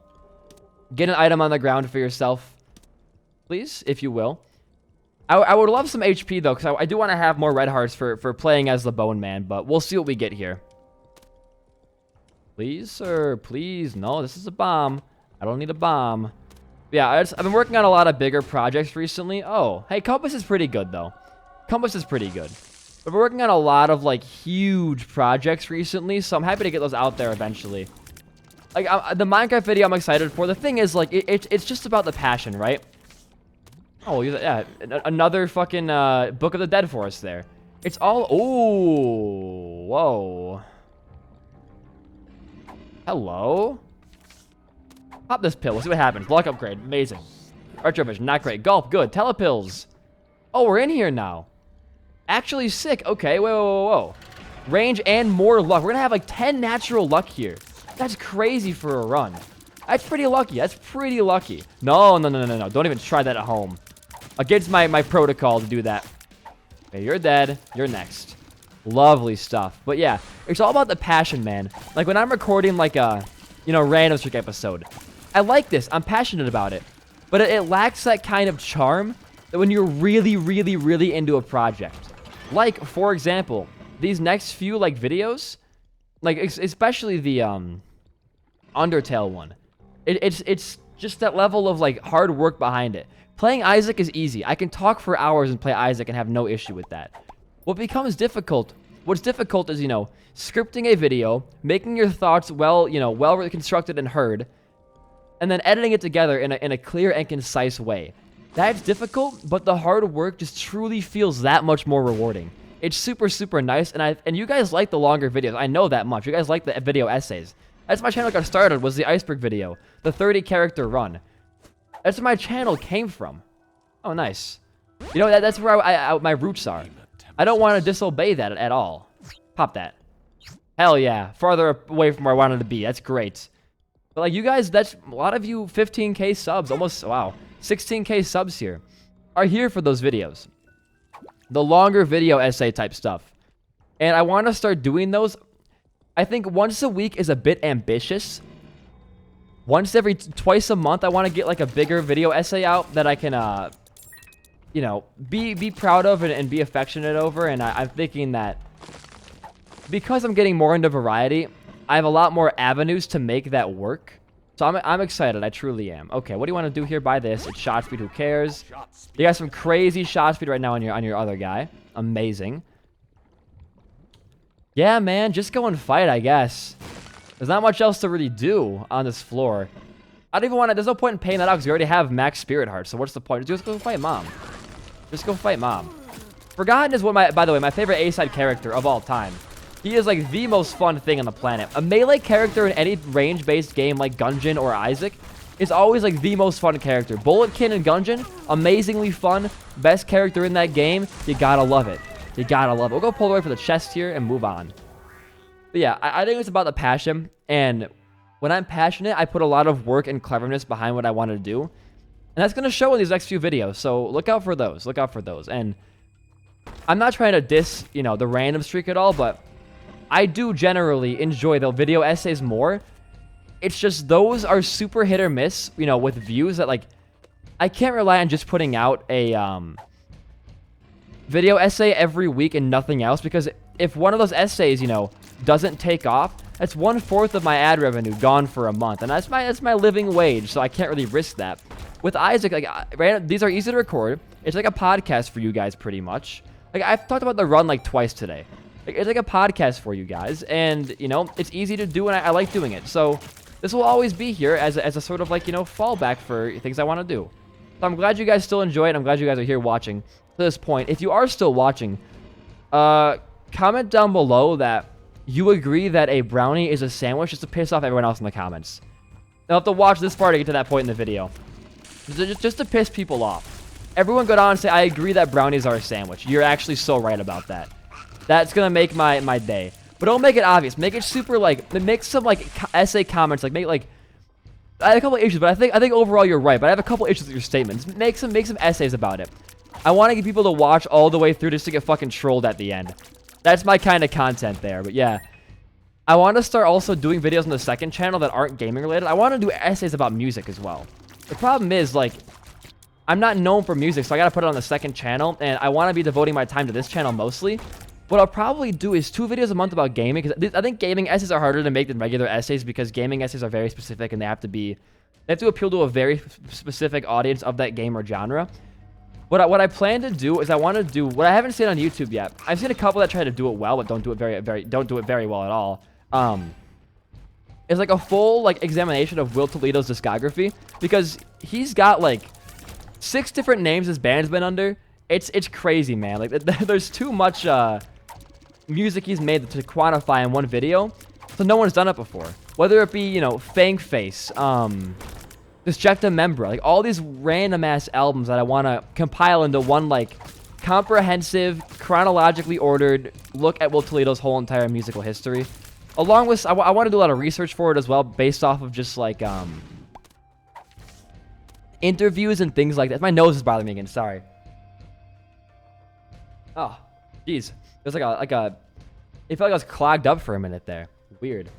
Get an item on the ground for yourself. Please, if you will. I would love some HP, though, because I do want to have more red hearts for playing as the Bone Man, but we'll see what we get here. Please, sir, please. No, this is a bomb. I don't need a bomb. Yeah, I've been working on a lot of bigger projects recently. Oh, hey, Compass is pretty good, though. Compass is pretty good. But we're working on a lot of, like, huge projects recently, so I'm happy to get those out there eventually. Like, the Minecraft video I'm excited for. The thing is, like, it's just about the passion, right? Oh, yeah, another fucking Book of the Dead for us there. It's all... Ooh, whoa. Hello? Pop this pill. We'll see what happens. Luck upgrade. Amazing. Archovision. Not great. Gulp. Good. Telepills. Oh, we're in here now. Actually sick. Okay. Whoa. Range and more luck. We're going to have like 10 natural luck here. That's crazy for a run. That's pretty lucky. That's pretty lucky. No. Don't even try that at home. Against my protocol to do that. Okay, you're dead. You're next. Lovely stuff. But yeah, it's all about the passion, man. Like when I'm recording like a, random streak episode, I like this. I'm passionate about it. But it lacks that kind of charm that when you're really into a project. Like, for example, these next few like videos, like especially the Undertale one. It's just that level of like hard work behind it. Playing Isaac is easy. I can talk for hours and play Isaac and have no issue with that. What's difficult is, scripting a video, making your thoughts well constructed and heard, and then editing it together in a clear and concise way. That's difficult, but the hard work just truly feels that much more rewarding. It's super nice, and you guys like the longer videos. I know that much. You guys like the video essays. That's my channel got started, was the iceberg video, the 30 character run. That's where my channel came from. Oh, nice. That's where my roots are. I don't want to disobey that at all. Pop that. Hell yeah. Farther away from where I wanted to be. That's great. But like you guys, that's a lot of you 15K subs, almost, wow, 16K subs here, are here for those videos. The longer video essay type stuff. And I want to start doing those. I think once a week is a bit ambitious. Twice a month, I want to get like a bigger video essay out that I can, be proud of and be affectionate over. And I'm thinking that because I'm getting more into variety, I have a lot more avenues to make that work. So I'm excited. I truly am. Okay, what do you want to do here? Buy this. It's shot speed. Who cares? You got some crazy shot speed right now on your other guy. Amazing. Yeah, man. Just go and fight, I guess. There's not much else to really do on this floor. I don't even want to... There's no point in paying that out because we already have max spirit hearts. So what's the point? Just go fight Mom. Just go fight Mom. Forgotten is by the way, my favorite A-side character of all time. He is like the most fun thing on the planet. A melee character in any range-based game like Gungeon or Isaac is always like the most fun character. Bulletkin and Gungeon, amazingly fun. Best character in that game. You gotta love it. You gotta love it. We'll go pull away for the chest here and move on. But yeah, I think it's about the passion, and when I'm passionate, I put a lot of work and cleverness behind what I want to do, and that's going to show in these next few videos, so look out for those, and I'm not trying to diss, the random streak at all, but I do generally enjoy the video essays more. It's just those are super hit or miss, with views that, like, I can't rely on just putting out a, video essay every week and nothing else, because if one of those essays, doesn't take off, that's 1/4 of my ad revenue gone for a month, and that's my living wage, so I can't really risk that. With Isaac, like, these are easy to record. It's like a podcast for you guys, pretty much. Like, I've talked about the run like twice today. Like, it's like a podcast for you guys, and it's easy to do, and I like doing it. So this will always be here as a sort of like, you know, fallback for things I want to do. So I'm glad you guys still enjoy it. I'm glad you guys are here watching to this point. If you are still watching, comment down below that you agree that a brownie is a sandwich, just to piss off everyone else in the comments. You'll have to watch this part to get to that point in the video. Just to piss people off. Everyone go down and say, I agree that brownies are a sandwich. You're actually so right about that. That's going to make my day. But don't make it obvious. Make it super, like, make some, like, essay comments. Like, make, like, I have a couple issues, but I think overall you're right. But I have a couple issues with your statements. Make some essays about it. I want to get people to watch all the way through just to get fucking trolled at the end. That's my kind of content there. But yeah. I want to start also doing videos on the second channel that aren't gaming related. I want to do essays about music as well. The problem is, like, I'm not known for music, so I gotta put it on the second channel, and I want to be devoting my time to this channel mostly. What I'll probably do is 2 videos a month about gaming, because I think gaming essays are harder to make than regular essays, because gaming essays are very specific, and they have to appeal to a very specific audience of that game or genre. What I plan to do is I want to do what I haven't seen on YouTube yet. I've seen a couple that try to do it well, but don't do it very well at all. It's like a full like examination of Will Toledo's discography, because he's got like 6 different names his band's been under. It's crazy, man. Like there's too much music he's made to quantify in one video, so no one's done it before. Whether it be, you know, Fang Face, Disjecta Membra, like all these random ass albums that I want to compile into one like comprehensive, chronologically ordered look at Will Toledo's whole entire musical history. Along with, I want to do a lot of research for it as well, based off of just like interviews and things like that. My nose is bothering me again. Sorry. Oh, jeez. There's it felt like I was clogged up for a minute there. Weird.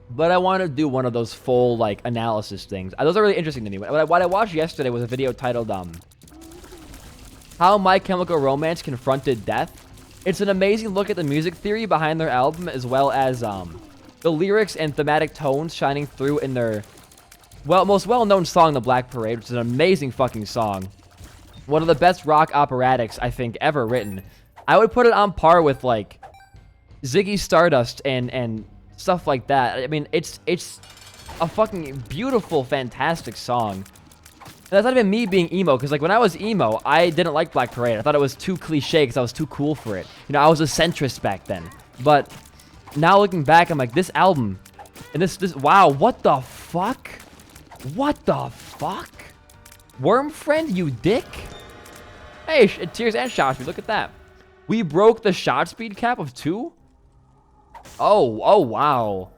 But I want to do one of those full like analysis things. Those are really interesting to me. What I watched yesterday was a video titled "How My Chemical Romance Confronted Death." It's an amazing look at the music theory behind their album, as well as the lyrics and thematic tones shining through in their most well-known song, "The Black Parade," which is an amazing fucking song. One of the best rock operatics I think ever written. I would put it on par with like Ziggy Stardust and stuff like that. I mean, it's a fucking beautiful, fantastic song. And that's not even me being emo, because like when I was emo, I didn't like Black Parade. I thought it was too cliche because I was too cool for it. You know, I was a centrist back then. But now looking back, I'm like, this album and this wow, what the fuck? What the fuck? Worm Friend, you dick? Hey, Tears and Shot Speed, look at that. We broke the shot speed cap of 2? Oh wow.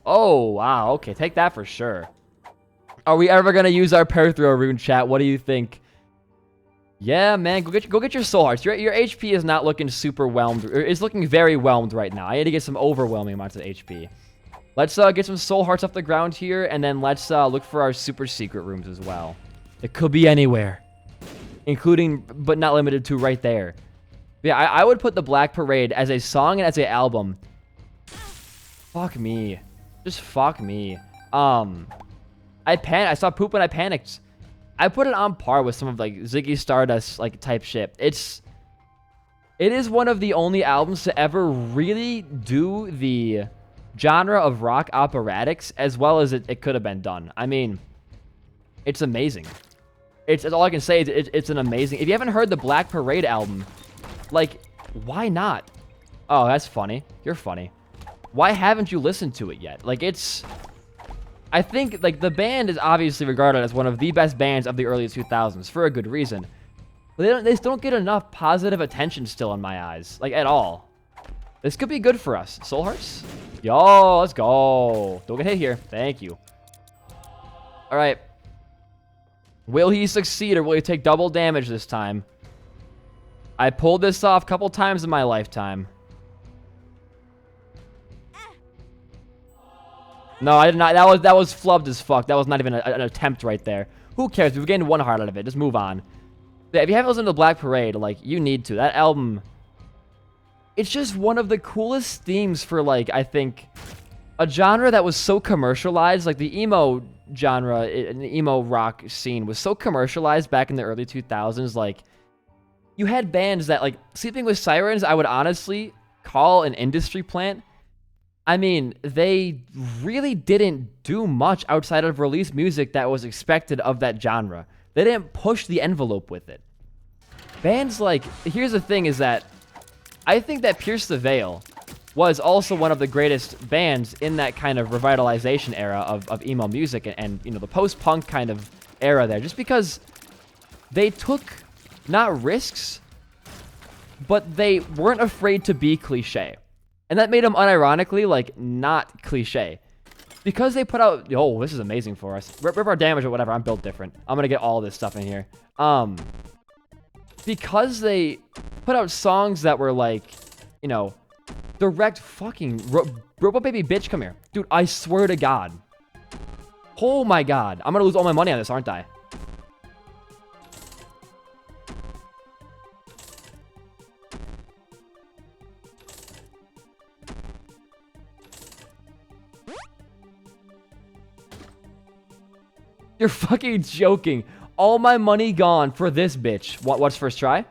Oh wow, okay, take that for sure. Are we ever gonna use our Perthrow rune, chat? What do you think? Yeah, man, go get your soul hearts. Your HP is not looking super whelmed, or is looking very whelmed right now. I need to get some overwhelming amounts of HP. Let's get some soul hearts off the ground here, and then let's look for our super secret rooms as well. It could be anywhere, including but not limited to right there. Yeah, I would put the Black Parade as a song and as an album. Fuck me, just fuck me. I saw poop and I panicked. I put it on par with some of like Ziggy Stardust like type shit. It is one of the only albums to ever really do the genre of rock operatics as well as it could have been done. I mean, it's amazing. It's all I can say is it's an amazing. If you haven't heard the Black Parade album, like, why not? Oh, that's funny. You're funny. Why haven't you listened to it yet? Like, I think, like, the band is obviously regarded as one of the best bands of the early 2000s for a good reason. But they just don't get enough positive attention still in my eyes. Like, at all. This could be good for us. Soul Hearts? Yo, let's go. Don't get hit here. Thank you. Alright. Will he succeed or will he take double damage this time? I pulled this off a couple times in my lifetime. No, I did not. That was flubbed as fuck. That was not even an attempt right there. Who cares? We've gained 1 heart out of it. Just move on. Yeah, if you haven't listened to Black Parade, like, you need to. That album, it's just one of the coolest themes for, like, I think, a genre that was so commercialized. Like, the emo genre, the emo rock scene was so commercialized back in the early 2000s. Like, you had bands that, like, Sleeping with Sirens, I would honestly call an industry plant. I mean, they really didn't do much outside of release music that was expected of that genre. They didn't push the envelope with it. Bands like, here's the thing is that I think that Pierce the Veil was also one of the greatest bands in that kind of revitalization era of emo music and you know, the post-punk kind of era there, just because they took not risks, but they weren't afraid to be cliche. And that made them unironically, like, not cliche. Because they put out... Oh, this is amazing for us. Rip our damage or whatever. I'm built different. I'm going to get all this stuff in here. Because they put out songs that were, like, you know, direct fucking... Robot Baby Bitch, come here. Dude, I swear to God. Oh, my God. I'm going to lose all my money on this, aren't I? You're fucking joking. All my money gone for this bitch. What's first try?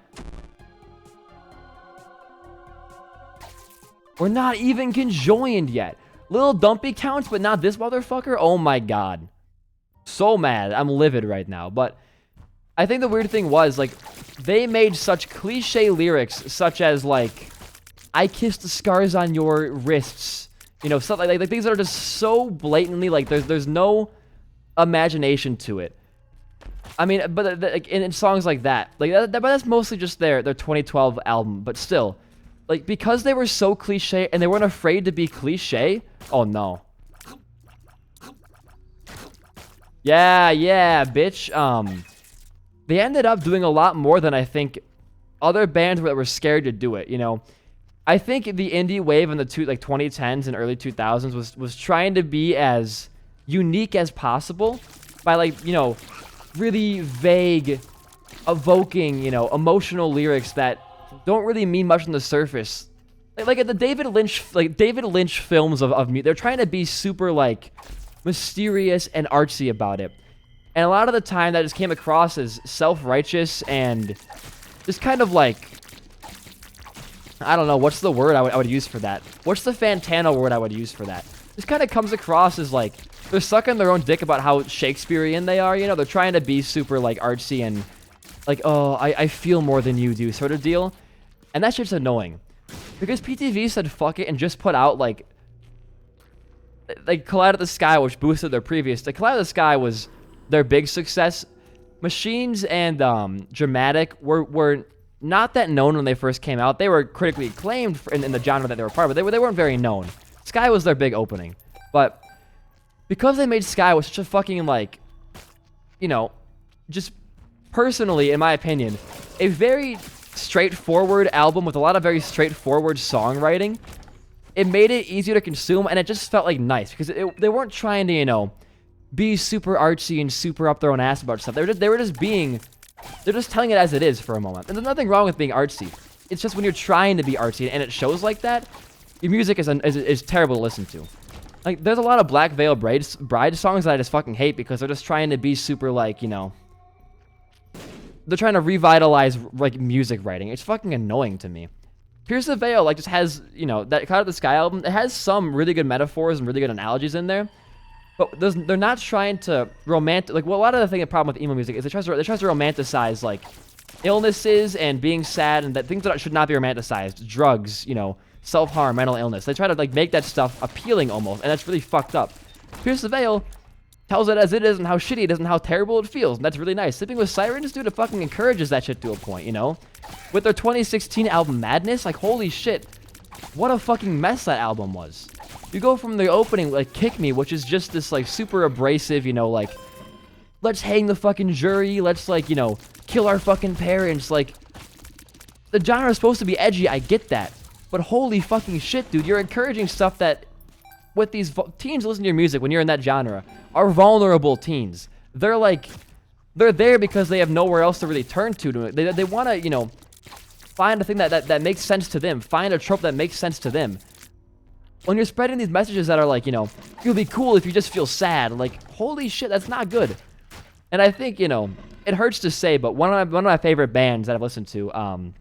We're not even conjoined yet. Little Dumpy counts, but not this motherfucker? Oh my God. So mad. I'm livid right now. But I think the weird thing was, like, they made such cliche lyrics, such as, like, I kissed the scars on your wrists. You know, stuff like things that are just so blatantly, like, there's no imagination to it. I mean, but like, in songs like that, like but that's mostly just their 2012 album. But still, like, because they were so cliche and they weren't afraid to be cliche. Oh no. Yeah, bitch. They ended up doing a lot more than I think other bands that were scared to do it. You know, I think the indie wave in the 2010s and early 2000s was trying to be as unique as possible by, like, you know, really vague, evoking, you know, emotional lyrics that don't really mean much on the surface. Like at the David Lynch films of music, they're trying to be super, like, mysterious and artsy about it. And a lot of the time that just came across as self-righteous and just kind of like, I don't know, what's the word I would use for that? What's the Fantano word I would use for that? This kind of comes across as, like, they're sucking their own dick about how Shakespearean they are, you know? They're trying to be super, like, artsy and, like, oh, I feel more than you do sort of deal. And that shit's annoying. Because PTV said fuck it and just put out, like Collide at the Sky, which boosted their previous... The Collide at the Sky was their big success. Machines and Dramatic were not that known when they first came out. They were critically acclaimed in the genre that they were part of, but they weren't very known. Sky was their big opening. But because they made Sky with such a fucking, like, you know, just personally, in my opinion, a very straightforward album with a lot of very straightforward songwriting, it made it easier to consume, and it just felt, like, nice. Because they weren't trying to, you know, be super artsy and super up their own ass about stuff. They're just telling it as it is for a moment. And there's nothing wrong with being artsy. It's just when you're trying to be artsy and it shows like that, your music is terrible to listen to. Like, there's a lot of Black Veil Bride songs that I just fucking hate because they're just trying to be super, like, you know... They're trying to revitalize, like, music writing. It's fucking annoying to me. Pierce the Veil, like, just has, you know, that Cloud of the Sky album, it has some really good metaphors and really good analogies in there. But they're not trying to like, well, a lot of the problem with emo music is it tries to romanticize, like, illnesses and being sad and that things that should not be romanticized. Drugs, you know, self-harm, mental illness. They try to, like, make that stuff appealing almost, and that's really fucked up. Pierce the Veil tells it as it is and how shitty it is and how terrible it feels, and that's really nice. Sleeping with Sirens, dude, it fucking encourages that shit to a point, you know? With their 2016 album Madness, like, holy shit, what a fucking mess that album was. You go from the opening, like, Kick Me, which is just this, like, super abrasive, you know, like, let's hang the fucking jury, let's, like, you know, kill our fucking parents, like, the genre is supposed to be edgy, I get that, but holy fucking shit, dude, you're encouraging stuff that, with these teens listen to your music when you're in that genre, are vulnerable teens. They're, like, they're there because they have nowhere else to really turn to. They want to, you know, find a thing that makes sense to them, find a trope that makes sense to them. When you're spreading these messages that are like, you know, you'll be cool if you just feel sad, like, holy shit, that's not good. And I think, you know, it hurts to say, but one of my favorite bands that I've listened to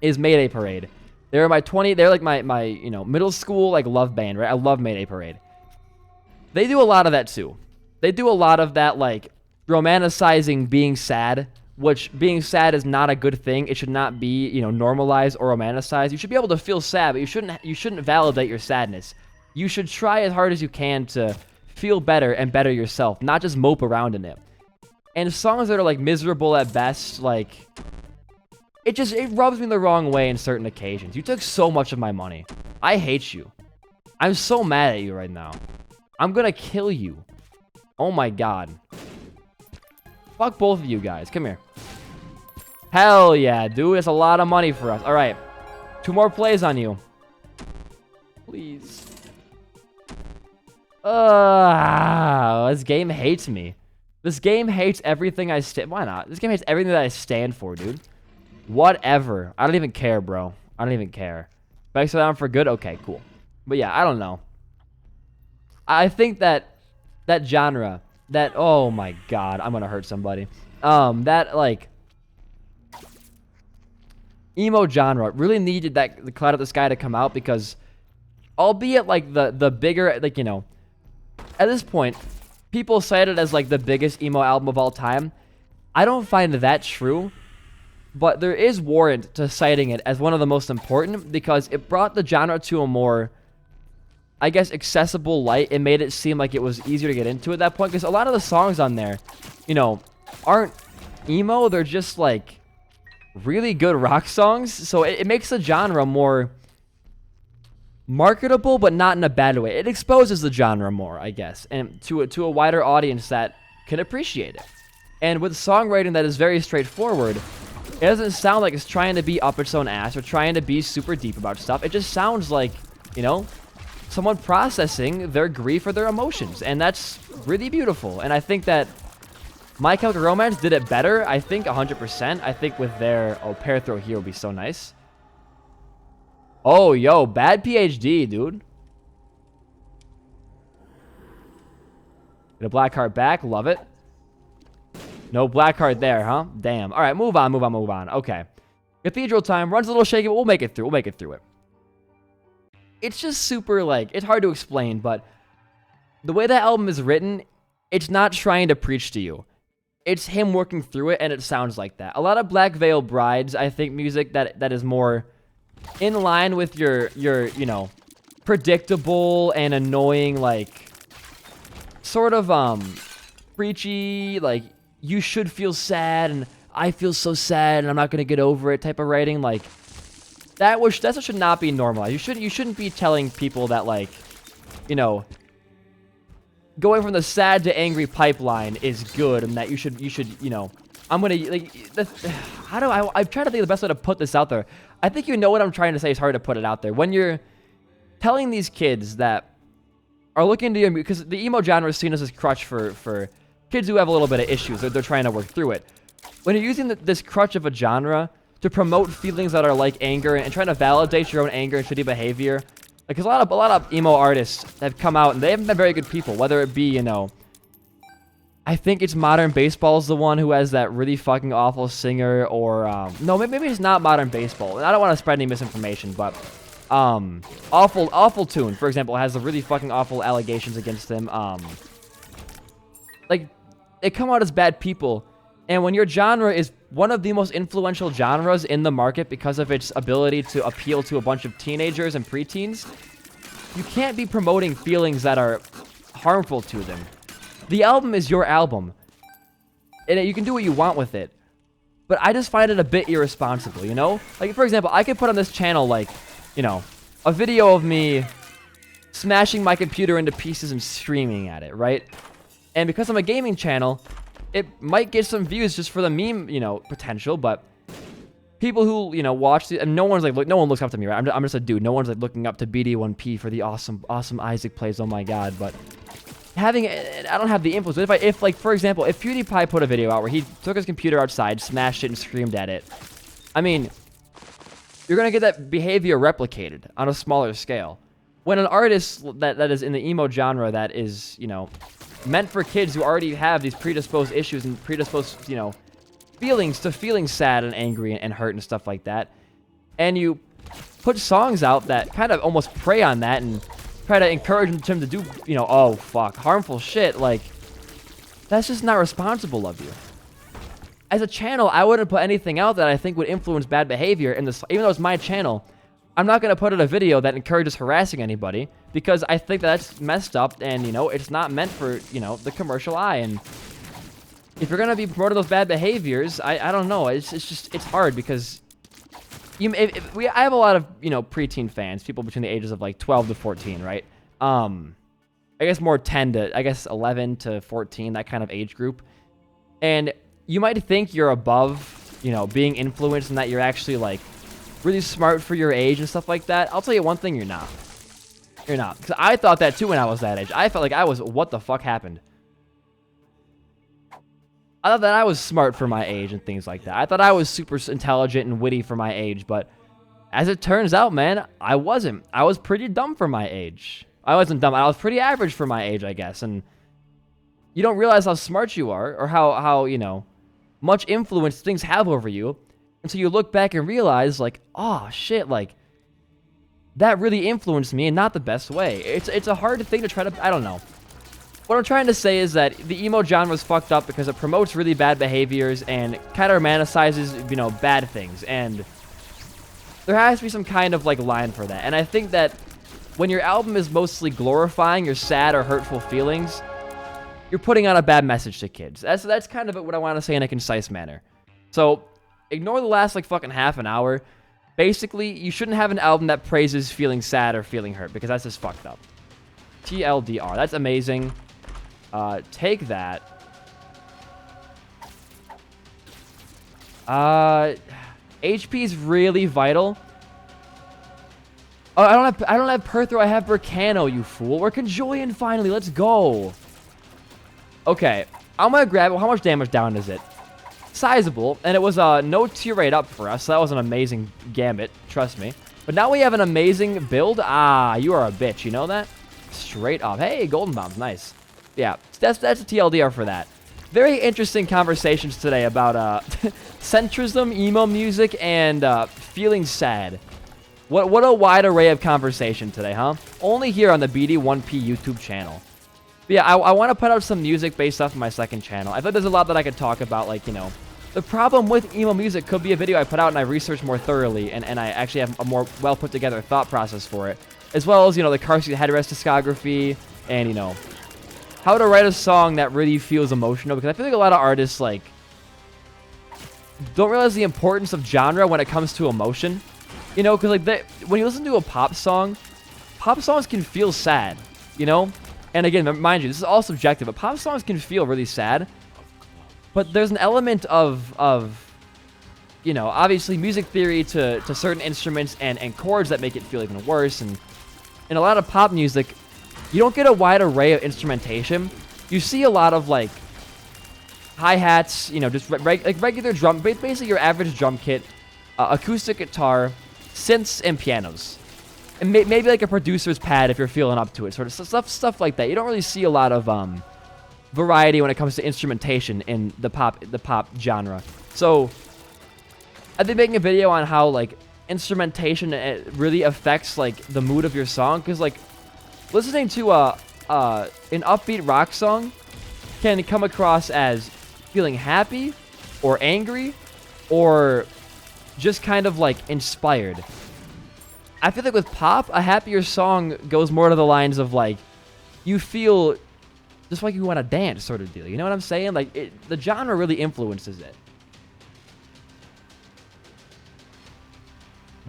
is Mayday Parade. They're they're like my you know, middle school like love band, right? I love Mayday Parade. They do a lot of that too. They do a lot of that like romanticizing being sad, which being sad is not a good thing. It should not be, you know, normalized or romanticized. You should be able to feel sad, but you shouldn't validate your sadness. You should try as hard as you can to feel better and better yourself, not just mope around in it. And songs that are like miserable at best, like it rubs me the wrong way in certain occasions. You took so much of my money. I hate you. I'm so mad at you right now. I'm gonna kill you. Oh my god. Fuck both of you guys. Come here. Hell yeah, dude. It's a lot of money for us. Alright. 2 more plays on you. Please. This game hates me. This game hates everything I stand... Why not? This game hates everything that I stand for, dude. Whatever. I don't even care, bro. I don't even care. Back so down for good? Okay, cool. But yeah, I don't know. I think that genre, that... Oh my god, I'm gonna hurt somebody. That, like... emo genre really needed the Cloud Up the Sky to come out because... Albeit, like, the bigger... Like, you know... At this point, people cite it as, like, the biggest emo album of all time. I don't find that true. But there is warrant to citing it as one of the most important because it brought the genre to a more, I guess, accessible light. It made it seem like it was easier to get into at that point because a lot of the songs on there, you know, aren't emo. They're just, like, really good rock songs. So it makes the genre more marketable, but not in a bad way. It exposes the genre more, I guess, and to a wider audience that can appreciate it. And with songwriting that is very straightforward, it doesn't sound like it's trying to be up its own ass or trying to be super deep about stuff. It just sounds like, you know, someone processing their grief or their emotions. And that's really beautiful. And I think that My Chemical Romance did it better. I think 100%. I think with their... Oh, Pair Throw here would be so nice. Oh, yo, bad PhD, dude. Get a black card back. Love it. No black card there, huh? Damn. All right, move on. Okay. Cathedral time. Runs a little shaky, but we'll make it through. It. It's just super, like... It's hard to explain, but... The way that album is written, it's not trying to preach to you. It's him working through it, and it sounds like that. A lot of Black Veil Brides, I think, music that is more... in line with your, you know... predictable and annoying, like... sort of, preachy, like... You should feel sad, and I feel so sad, and I'm not gonna get over it type of writing. Like, that should not be normalized. You shouldn't be telling people that, like, you know, going from the sad to angry pipeline is good, and that you should, you know, I'm gonna, like, I'm trying to think of the best way to put this out there. I think you know what I'm trying to say. It's hard to put it out there. When you're telling these kids that are looking to you, because the emo genre is seen as this crutch for kids who have a little bit of issues. They're trying to work through it. When you're using this crutch of a genre to promote feelings that are like anger and trying to validate your own anger and shitty behavior, like, cause a lot of emo artists have come out and they haven't been very good people. Whether it be, you know, I think it's Modern Baseball is the one who has that really fucking awful singer, or no, maybe it's not Modern Baseball. And I don't want to spread any misinformation, but awful Tune, for example, has the really fucking awful allegations against him. Like, they come out as bad people, and when your genre is one of the most influential genres in the market because of its ability to appeal to a bunch of teenagers and preteens, you can't be promoting feelings that are harmful to them. The album is your album, and you can do what you want with it, but I just find it a bit irresponsible, you know? Like, for example, I could put on this channel, like, you know, a video of me smashing my computer into pieces and screaming at it, right? And because I'm a gaming channel, it might get some views just for the meme, you know, potential, but people who, you know, watch the, and no one looks up to me, right? I'm just a dude. No one's like looking up to BD1P for the awesome Isaac plays. Oh my god! But having, I don't have the influence. If like, for example, if PewDiePie put a video out where he took his computer outside, smashed it, and screamed at it, I mean, you're gonna get that behavior replicated on a smaller scale. When an artist that is in the emo genre that is, you know, meant for kids who already have these predisposed issues and feelings to feeling sad and angry and hurt and stuff like that, and you put songs out that kind of almost prey on that and try to encourage him to do, you know, oh fuck, harmful shit, like, that's just not responsible of you. As a channel, I wouldn't put anything out that I think would influence bad behavior, and even though it's my channel, I'm not going to put out a video that encourages harassing anybody, because I think that's messed up, and, you know, it's not meant for, you know, the commercial eye, and if you're going to be promoting those bad behaviors, I don't know, it's just, it's hard, because I have a lot of, you know, preteen fans, people between the ages of, like, 12 to 14, right? I guess more 10 to, I guess, 11 to 14, that kind of age group, and you might think you're above, you know, being influenced and that you're actually, like, really smart for your age and stuff like that. I'll tell you one thing, you're not. You're not. Because I thought that, too, when I was that age. I felt like I was, what the fuck happened? I thought that I was smart for my age and things like that. I thought I was super intelligent and witty for my age, but as it turns out, man, I wasn't. I was pretty dumb for my age. I wasn't dumb. I was pretty average for my age, I guess, and you don't realize how smart you are or how you know, much influence things have over you until you look back and realize, like, oh, shit, like, that really influenced me in not the best way. It's a hard thing to try to, I don't know. What I'm trying to say is that the emo genre is fucked up because it promotes really bad behaviors and kind of romanticizes, you know, bad things. And there has to be some kind of, like, line for that. And I think that when your album is mostly glorifying your sad or hurtful feelings, you're putting out a bad message to kids. That's kind of what I want to say in a concise manner. So, ignore the last, like, fucking half an hour. Basically, you shouldn't have an album that praises feeling sad or feeling hurt, because that's just fucked up. TLDR. That's amazing. Take that. HP is really vital. Oh, I don't have Perthro, I have Burkano, you fool. We're Conjoyan finally, let's go. Okay, I'm gonna grab it. How much damage down is it? Sizable, and it was no tier rate up for us, so that was an amazing gambit, trust me. But now we have an amazing build. Ah, you are a bitch, you know that? Straight up. Hey, golden bombs, nice. Yeah, that's a TLDR for that. Very interesting conversations today about centrism, emo music, and feeling sad. What a wide array of conversation today, huh? Only here on the BD1P YouTube channel. But yeah, I want to put out some music based off of my second channel. I thought there's a lot that I could talk about, like, you know, the problem with emo music could be a video I put out and I researched more thoroughly, and I actually have a more well put together thought process for it, as well as, you know, the car seat headrest discography, and, you know, how to write a song that really feels emotional, because I feel like a lot of artists, like, don't realize the importance of genre when it comes to emotion, you know, because, like, when you listen to a pop songs can feel sad, you know. And again, mind you, this is all subjective, but pop songs can feel really sad. But there's an element of you know, obviously music theory to certain instruments and chords that make it feel even worse. And in a lot of pop music, you don't get a wide array of instrumentation. You see a lot of, like, hi-hats, you know, just like regular drum, basically your average drum kit, acoustic guitar, synths, and pianos. And maybe like a producer's pad if you're feeling up to it, sort of stuff like that. You don't really see a lot of variety when it comes to instrumentation in the pop genre. So I've been making a video on how, like, instrumentation really affects, like, the mood of your song, because, like, listening to an upbeat rock song can come across as feeling happy or angry or just kind of, like, inspired. I feel like with pop, a happier song goes more to the lines of, like, you feel just like you want to dance sort of deal. You know what I'm saying? Like, the genre really influences it.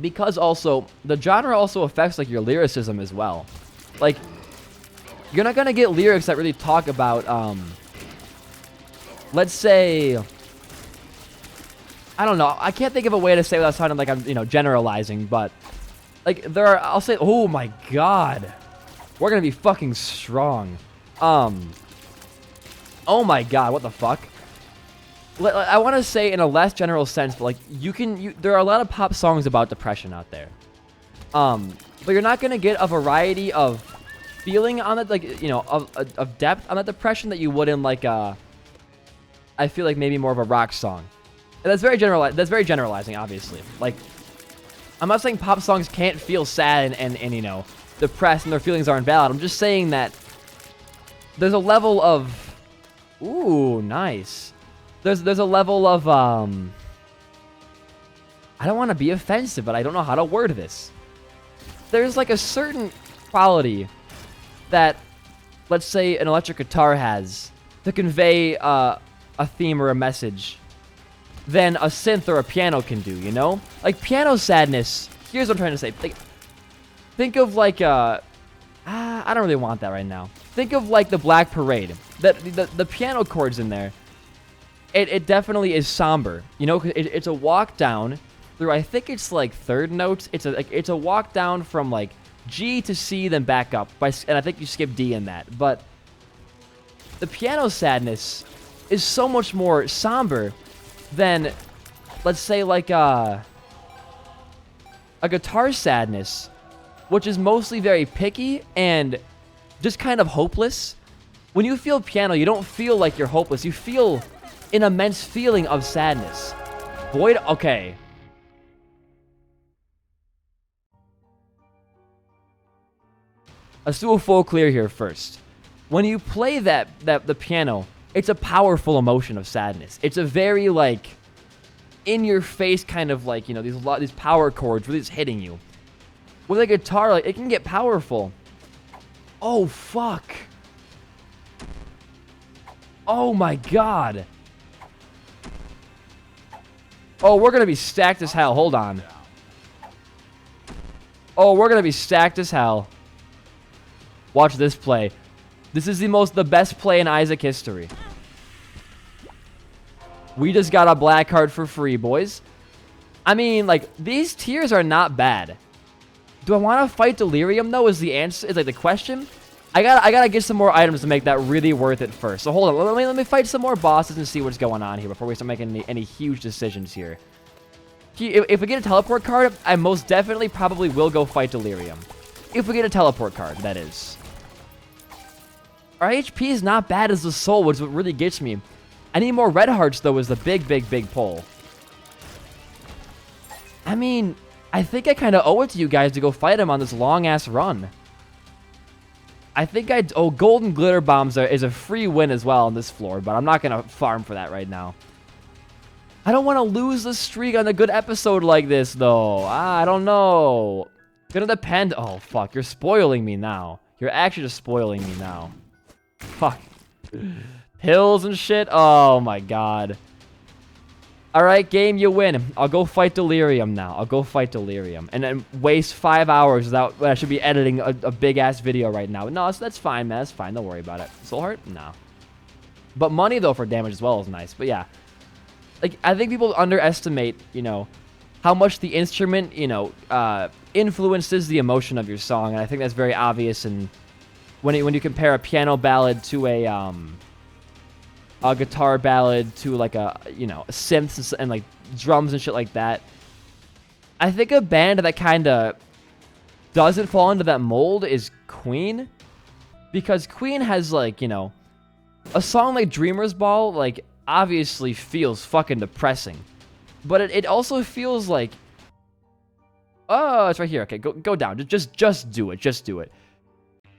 Because also, the genre also affects, like, your lyricism as well. Like, you're not going to get lyrics that really talk about, let's say, I don't know. I can't think of a way to say without sounding like I'm, you know, generalizing, but, like, there are, I'll say, oh my god, we're going to be fucking strong. Oh my god, what the fuck? I want to say in a less general sense, but, like, there are a lot of pop songs about depression out there. But you're not going to get a variety of feeling on it, like, you know, of depth on that depression that you would in, like, I feel like maybe more of a rock song. And that's very generalizing, obviously. Like, I'm not saying pop songs can't feel sad and you know, depressed and their feelings aren't valid. I'm just saying that there's a level of... Ooh, nice. There's a level of, I don't want to be offensive, but I don't know how to word this. There's like a certain quality that, let's say, an electric guitar has to convey a theme or a message than a synth or a piano can do, you know? Like, piano sadness, here's what I'm trying to say. Like, think of like, I don't really want that right now. Think of like the Black Parade. The piano chords in there, it definitely is somber, you know? It's a walk down through, I think it's like third notes. It's a walk down from like G to C, then back up. And I think you skip D in that. But the piano sadness is so much more somber than, let's say, like a guitar sadness, which is mostly very picky and just kind of hopeless. When you feel piano, you don't feel like you're hopeless. You feel an immense feeling of sadness. Void, okay. Let's do a full clear here first. When you play the piano, it's a powerful emotion of sadness. It's a very, like, in-your-face kind of, like, you know, these power chords really just hitting you. With a guitar, like, it can get powerful. Oh, fuck. Oh, my God. Oh, we're gonna be stacked as hell. Hold on. Oh, we're gonna be stacked as hell. Watch this play. This is the best play in Isaac history. We just got a black card for free, boys. I mean, like, these tiers are not bad. Do I want to fight Delirium, though, is the answer, is like the question? I gotta get some more items to make that really worth it first. So hold on, let me fight some more bosses and see what's going on here before we start making any huge decisions here. If we get a teleport card, I most definitely probably will go fight Delirium. If we get a teleport card, that is. Our HP is not bad as the soul, which is what really gets me. I need more red hearts, though, is the big pull. I mean, I think I kind of owe it to you guys to go fight him on this long-ass run. I think oh, Golden Glitter Bombs is a free win as well on this floor, but I'm not going to farm for that right now. I don't want to lose the streak on a good episode like this, though. I don't know. Gonna depend. Oh, fuck. You're spoiling me now. You're actually just spoiling me now. Fuck. Pills and shit. Oh, my God. Alright, game, you win. I'll go fight Delirium now. I'll go fight Delirium. And then waste 5 hours without... I should be editing a big-ass video right now. No, that's fine, man. That's fine. Don't worry about it. Soul Heart? No. But money, though, for damage as well is nice. But, yeah. Like, I think people underestimate, you know, how much the instrument, you know, influences the emotion of your song. And I think that's very obvious in... When you compare a piano ballad to a guitar ballad to like a, you know, synths and like drums and shit like that. I think a band that kind of doesn't fall into that mold is Queen, because Queen has, like, you know, a song like Dreamer's Ball, like, obviously feels fucking depressing, but it also feels like, oh, it's right here. Okay, go down. Just do it. Just do it.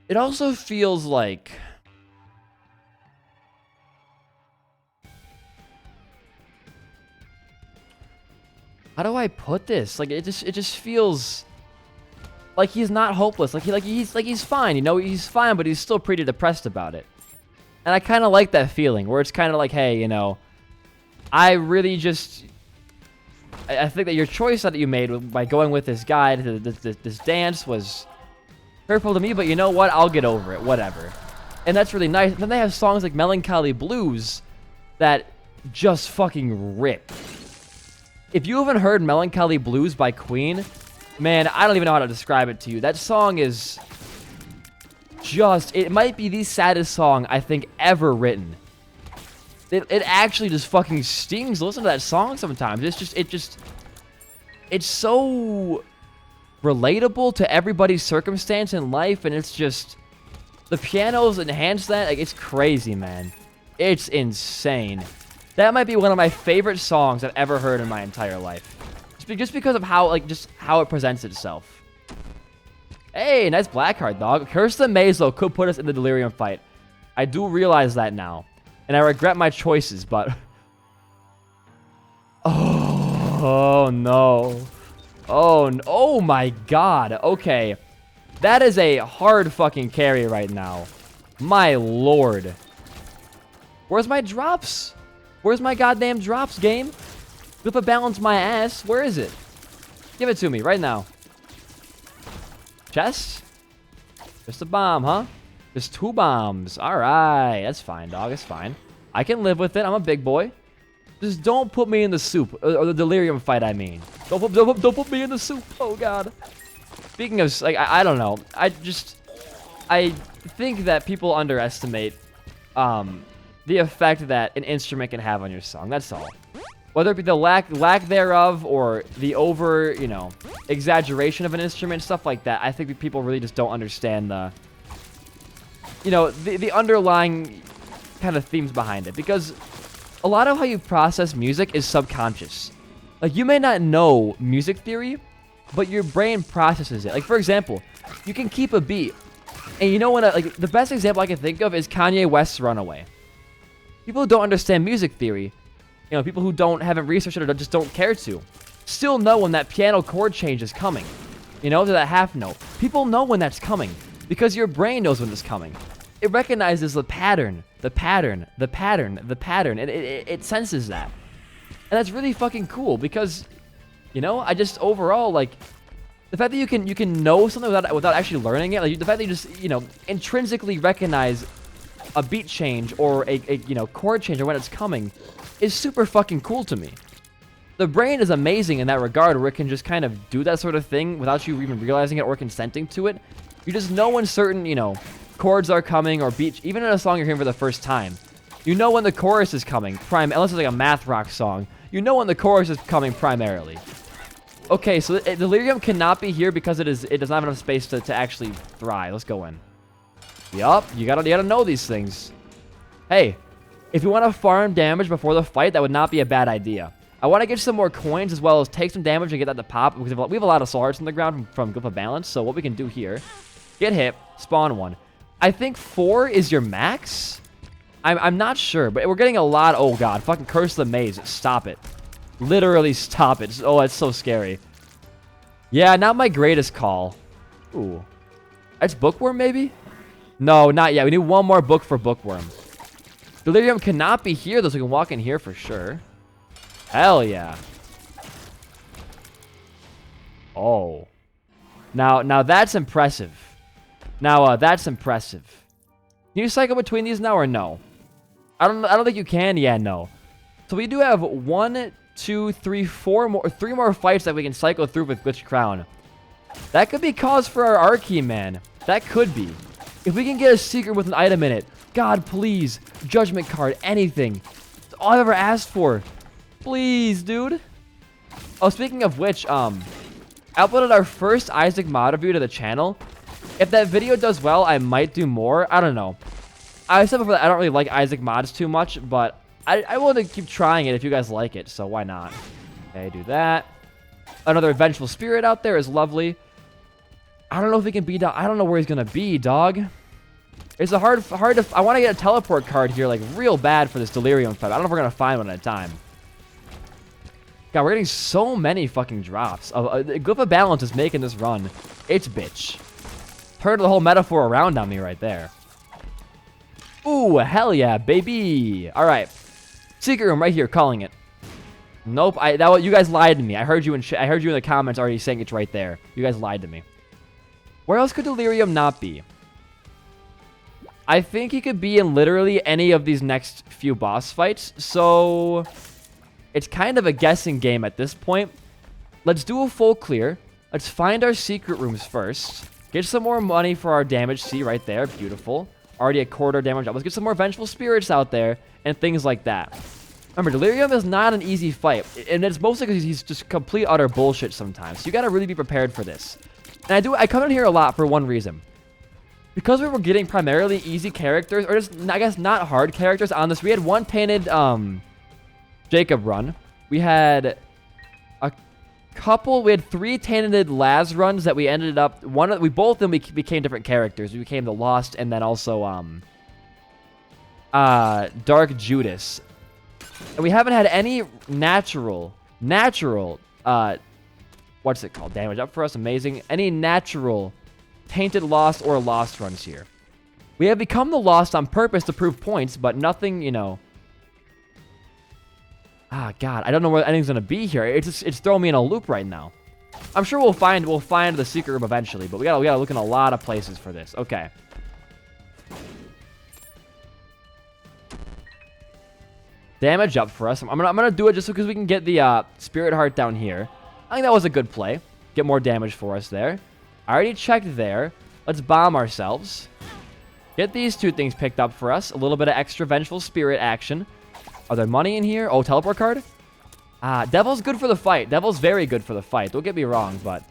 It also feels like, how do I put this? Like, it just feels like he's not hopeless. He's fine, you know, he's fine, but he's still pretty depressed about it. And I kind of like that feeling where it's kind of like, hey, you know, I really just, I think that your choice that you made by going with this guy to this dance was hurtful to me, but you know what? I'll get over it, whatever. And that's really nice. And then they have songs like Melancholy Blues that just fucking rip. If you haven't heard Melancholy Blues by Queen, man, I don't even know how to describe it to you. That song is just, it might be the saddest song I think ever written. It actually just fucking stings. Listen to that song sometimes. It's so relatable to everybody's circumstance in life, and it's just, the pianos enhance that. Like, it's crazy, man. It's insane. That might be one of my favorite songs I've ever heard in my entire life. Just because of how, like, just how it presents itself. Hey, nice black card, dog. Curse the Maze, though, could put us in the Delirium fight. I do realize that now. And I regret my choices, but... Oh, no. Oh my god. Okay. That is a hard fucking carry right now. My lord. Where's my drops? Where's my goddamn drops, game? Flip a balance my ass. Where is it? Give it to me right now. Chest? Just a bomb, huh? Just 2 bombs. Alright. That's fine, dog. It's fine. I can live with it. I'm a big boy. Just don't put me in the soup. Or the Delirium fight, I mean. Don't put me in the soup. Oh, God. Speaking of, like, I don't know. I think that people underestimate the effect that an instrument can have on your song. That's all. Whether it be the lack thereof or the over, you know, exaggeration of an instrument, stuff like that. I think people really just don't understand the, you know, the underlying kind of themes behind it. Because a lot of how you process music is subconscious. Like, you may not know music theory, but your brain processes it. Like, for example, you can keep a beat. And you know when, like, the best example I can think of is Kanye West's Runaway. People who don't understand music theory, you know, people who haven't researched it or just don't care to, still know when that piano chord change is coming. You know, to that half note. People know when that's coming because your brain knows when it's coming. It recognizes the pattern, the pattern, the pattern, the pattern, and it senses that. And that's really fucking cool because, you know, I just overall, like, the fact that you can know something without actually learning it, like, the fact that you just, you know, intrinsically recognize a beat change or a you know, chord change or when it's coming is super fucking cool to me. The brain is amazing in that regard, where it can just kind of do that sort of thing without you even realizing it or consenting to it. You just know when certain, you know, chords are coming or beats, even in a song you're hearing for the first time. You know when the chorus is coming, unless it's like a math rock song. You know when the chorus is coming primarily. Okay, so Delirium cannot be here because it does not have enough space to actually thrive. Let's go in. Yup, you gotta know these things. Hey, if you want to farm damage before the fight, that would not be a bad idea. I want to get some more coins as well as take some damage and get that to pop, because we have a lot of soul hearts in the ground from Glyph of Balance. So what we can do here, get hit, spawn 1. I think 4 is your max. I'm not sure, but we're getting a lot. Oh god, fucking curse the maze. Stop it. Literally stop it. Oh, that's so scary. Yeah, not my greatest call. Ooh. That's Bookworm, maybe? No, not yet. We need one more book for Bookworm. Delirium cannot be here, though, so we can walk in here for sure. Hell yeah. Oh. Now that's impressive. That's impressive. Can you cycle between these now or no? I don't think you can. Yeah, no. So we do have 1, 2, 3, 4 more, 3 more fights that we can cycle through with Glitch Crown. That could be cause for our Archie, man. That could be. If we can get a secret with an item in it, God, please, Judgment card, anything. That's all I've ever asked for. Please, dude. Oh, speaking of which, I uploaded our first Isaac mod review to the channel. If that video does well, I might do more. I don't know. I said before that I don't really like Isaac mods too much, but I want to keep trying it if you guys like it, so why not? Okay, do that. Another Vengeful Spirit out there is lovely. I don't know if he can be down. I don't know where he's gonna be, dog. It's a hard to. I want to get a teleport card here, like, real bad for this Delirium fight. I don't know if we're gonna find one at a time. God, we're getting so many fucking drops. Glyph of Balance is making this run. It's bitch. Turned the whole metaphor around on me right there. Ooh, hell yeah, baby. All right, secret room right here, calling it. Nope, you guys lied to me. I heard you in the comments already saying it's right there. You guys lied to me. Where else could Delirium not be? I think he could be in literally any of these next few boss fights, so it's kind of a guessing game at this point. Let's do a full clear. Let's find our secret rooms first. Get some more money for our damage. See, right there. Beautiful. Already a quarter damage up. Let's get some more Vengeful Spirits out there and things like that. Remember, Delirium is not an easy fight, and it's mostly because he's just complete utter bullshit sometimes. So you gotta really be prepared for this. And I come in here a lot for one reason. Because we were getting primarily easy characters, or just, I guess, not hard characters on this. We had one painted Jacob run. We had we had 3 tainted Laz runs that we ended up, we both of them became different characters. We became the Lost and then also, Dark Judas. And we haven't had any natural, what's it called? Damage up for us, amazing. Any natural tainted Lost or Lost runs here. We have become the Lost on purpose to prove points, but nothing, you know. Ah, God, I don't know where anything's gonna be here. It's throwing me in a loop right now. I'm sure we'll find the secret room eventually, but we gotta look in a lot of places for this. Okay. Damage up for us. I'm gonna do it just because we can get the Spirit Heart down here. I think that was a good play. Get more damage for us there. I already checked there. Let's bomb ourselves. Get these 2 things picked up for us. A little bit of extra Vengeful Spirit action. Are there money in here? Oh, teleport card? Devil's good for the fight. Devil's very good for the fight. Don't get me wrong, but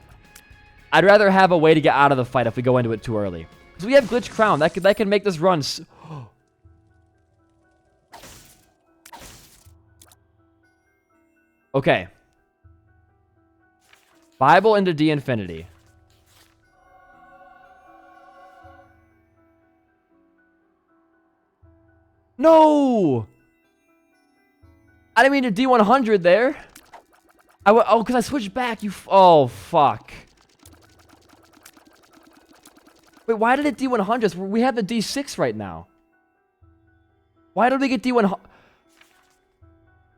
I'd rather have a way to get out of the fight if we go into it too early. Because we have Glitch Crown. That can make this run... Okay. Bible into D Infinity. No! I didn't mean to D100 there. Oh, because I switched back. Oh, fuck. Wait, why did it D100? We have the D6 right now. Why did we get D100?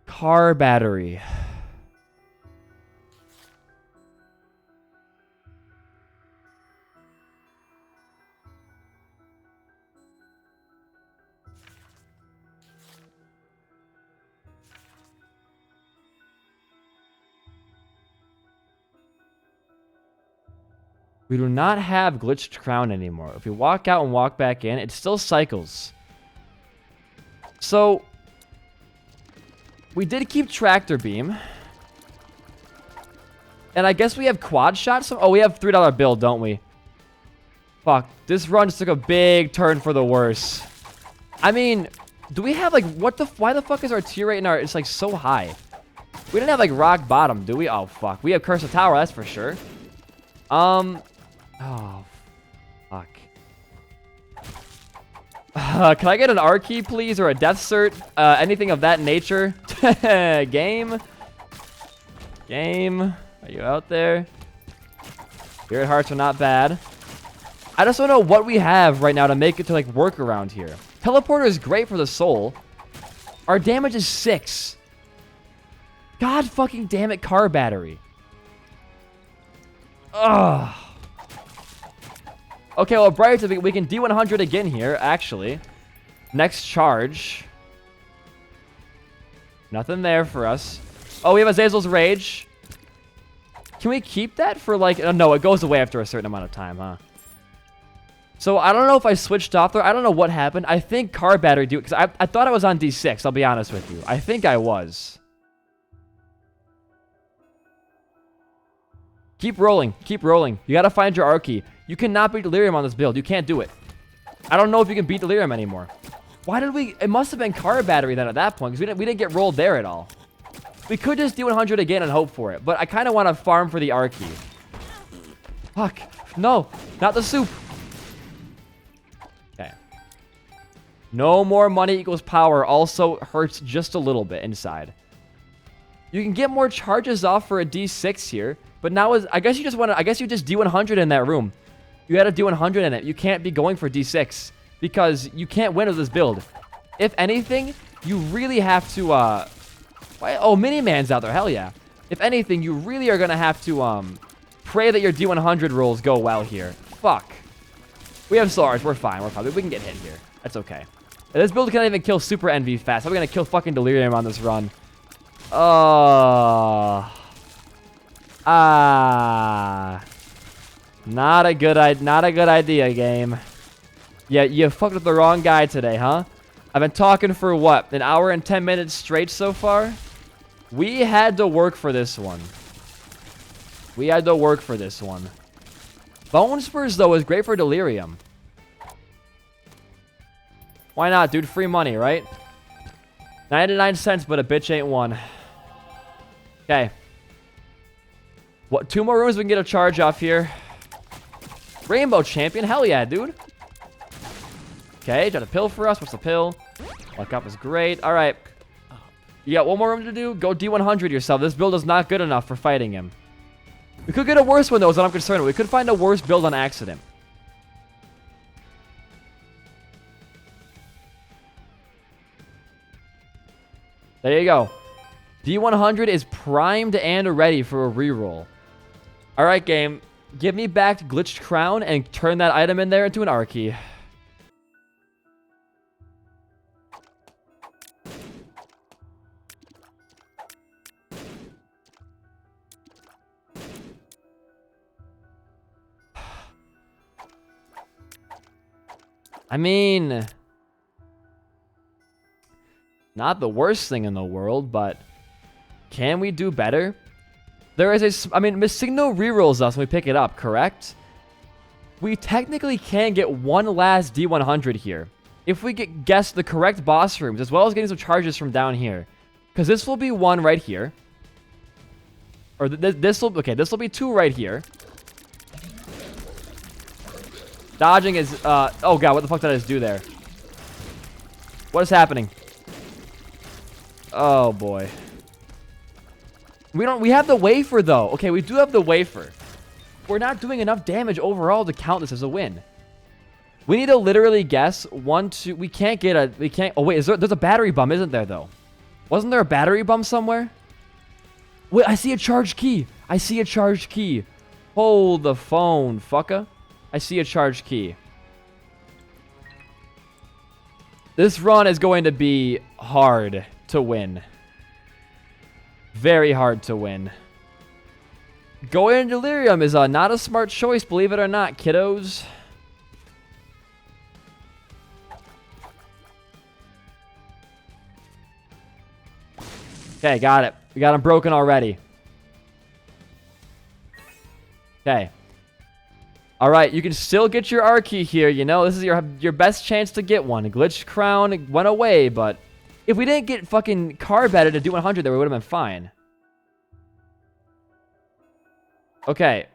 Car battery. We do not have Glitched Crown anymore. If we walk out and walk back in, it still cycles. So, we did keep Tractor Beam. And I guess we have Quad Shot. Oh, we have $3 bill, don't we? Fuck. This run just took a big turn for the worse. I mean, do we have, like, why the fuck is our tier rate in our... It's, like, so high. We didn't have, like, rock bottom, do we? Oh, fuck. We have Curse of Tower, that's for sure. Oh, fuck. Can I get an R key, please? Or a death cert? Anything of that nature? Game? Game? Are you out there? Spirit Hearts are not bad. I just don't know what we have right now to make it to, like, work around here. Teleporter is great for the soul. Our damage is 6. God fucking damn it, car battery. Ugh. Okay, well, Bright, we can D100 again here, actually. Next charge. Nothing there for us. Oh, we have Azazel's Rage. Can we keep that for, like... no, it goes away after a certain amount of time, huh? So, I don't know if I switched off there. I don't know what happened. I think car battery do... Because I thought I was on D6, I'll be honest with you. I think I was. Keep rolling. Keep rolling. You gotta find your R key. You cannot beat Delirium on this build. You can't do it. I don't know if you can beat Delirium anymore. Why did we... It must have been car battery then at that point, because we didn't get rolled there at all. We could just do 100 again and hope for it, but I kind of want to farm for the R key. Fuck. No. Not the soup. Okay. No more money equals power also hurts just a little bit inside. You can get more charges off for a D6 here, but now I guess you just want to... I guess you just D100 in that room. You got to do 100 in it. You can't be going for D6 because you can't win with this build. If anything, you really have to, oh, Mini-Man's out there. Hell yeah. If anything, you really are going to have to, pray that your D100 rolls go well here. Fuck. We have Solar Arts. We're fine. We're fine. We can get hit here. That's okay. And this build can't even kill Super Envy fast. How are we going to kill fucking Delirium on this run? Not a good idea, game. Yeah, you fucked with the wrong guy today, huh? I've been talking for what, an hour and 10 minutes straight so far? We had to work for this one. We had to work for this one. Bone Spurs, though, is great for Delirium. Why not, dude? Free money, right? 99 cents, but a bitch ain't one. Okay. What? 2 more rooms we can get a charge off here. Rainbow champion. Hell yeah, dude. Okay, got a pill for us. What's the pill? Luck up is great. All right. You got 1 more room to do. Go D100 yourself. This build is not good enough for fighting him. We could get a worse one, though, is what I'm concerned with. We could find a worse build on accident. There you go. D100 is primed and ready for a reroll. All right, game. Give me back Glitched Crown and turn that item in there into an R key. I mean, not the worst thing in the world, but can we do better? There is I mean, Missigno rerolls us when we pick it up, correct? We technically can get 1 last D100 here. If we guess the correct boss rooms, as well as getting some charges from down here. Because this will be 1 right here. Or this will be 2 right here. Dodging is, oh god, what the fuck did I just do there? What is happening? Oh boy. We have the wafer though. Okay, we do have the wafer. We're not doing enough damage overall to count this as a win. We need to literally guess 1, 2, we can't, oh wait, there's a battery bum, isn't there though? Wasn't there a battery bum somewhere? Wait, I see a charged key. I see a charged key. Hold the phone, fucker. I see a charged key. This run is going to be hard to win. Very hard to win. Going in Delirium is not a smart choice, believe it or not, kiddos. Okay, got it. We got him broken already. Okay. All right, you can still get your R key here. You know, this is your best chance to get one. Glitched Crown went away, but if we didn't get fucking car batted to do 100 there, we would have been fine. Okay.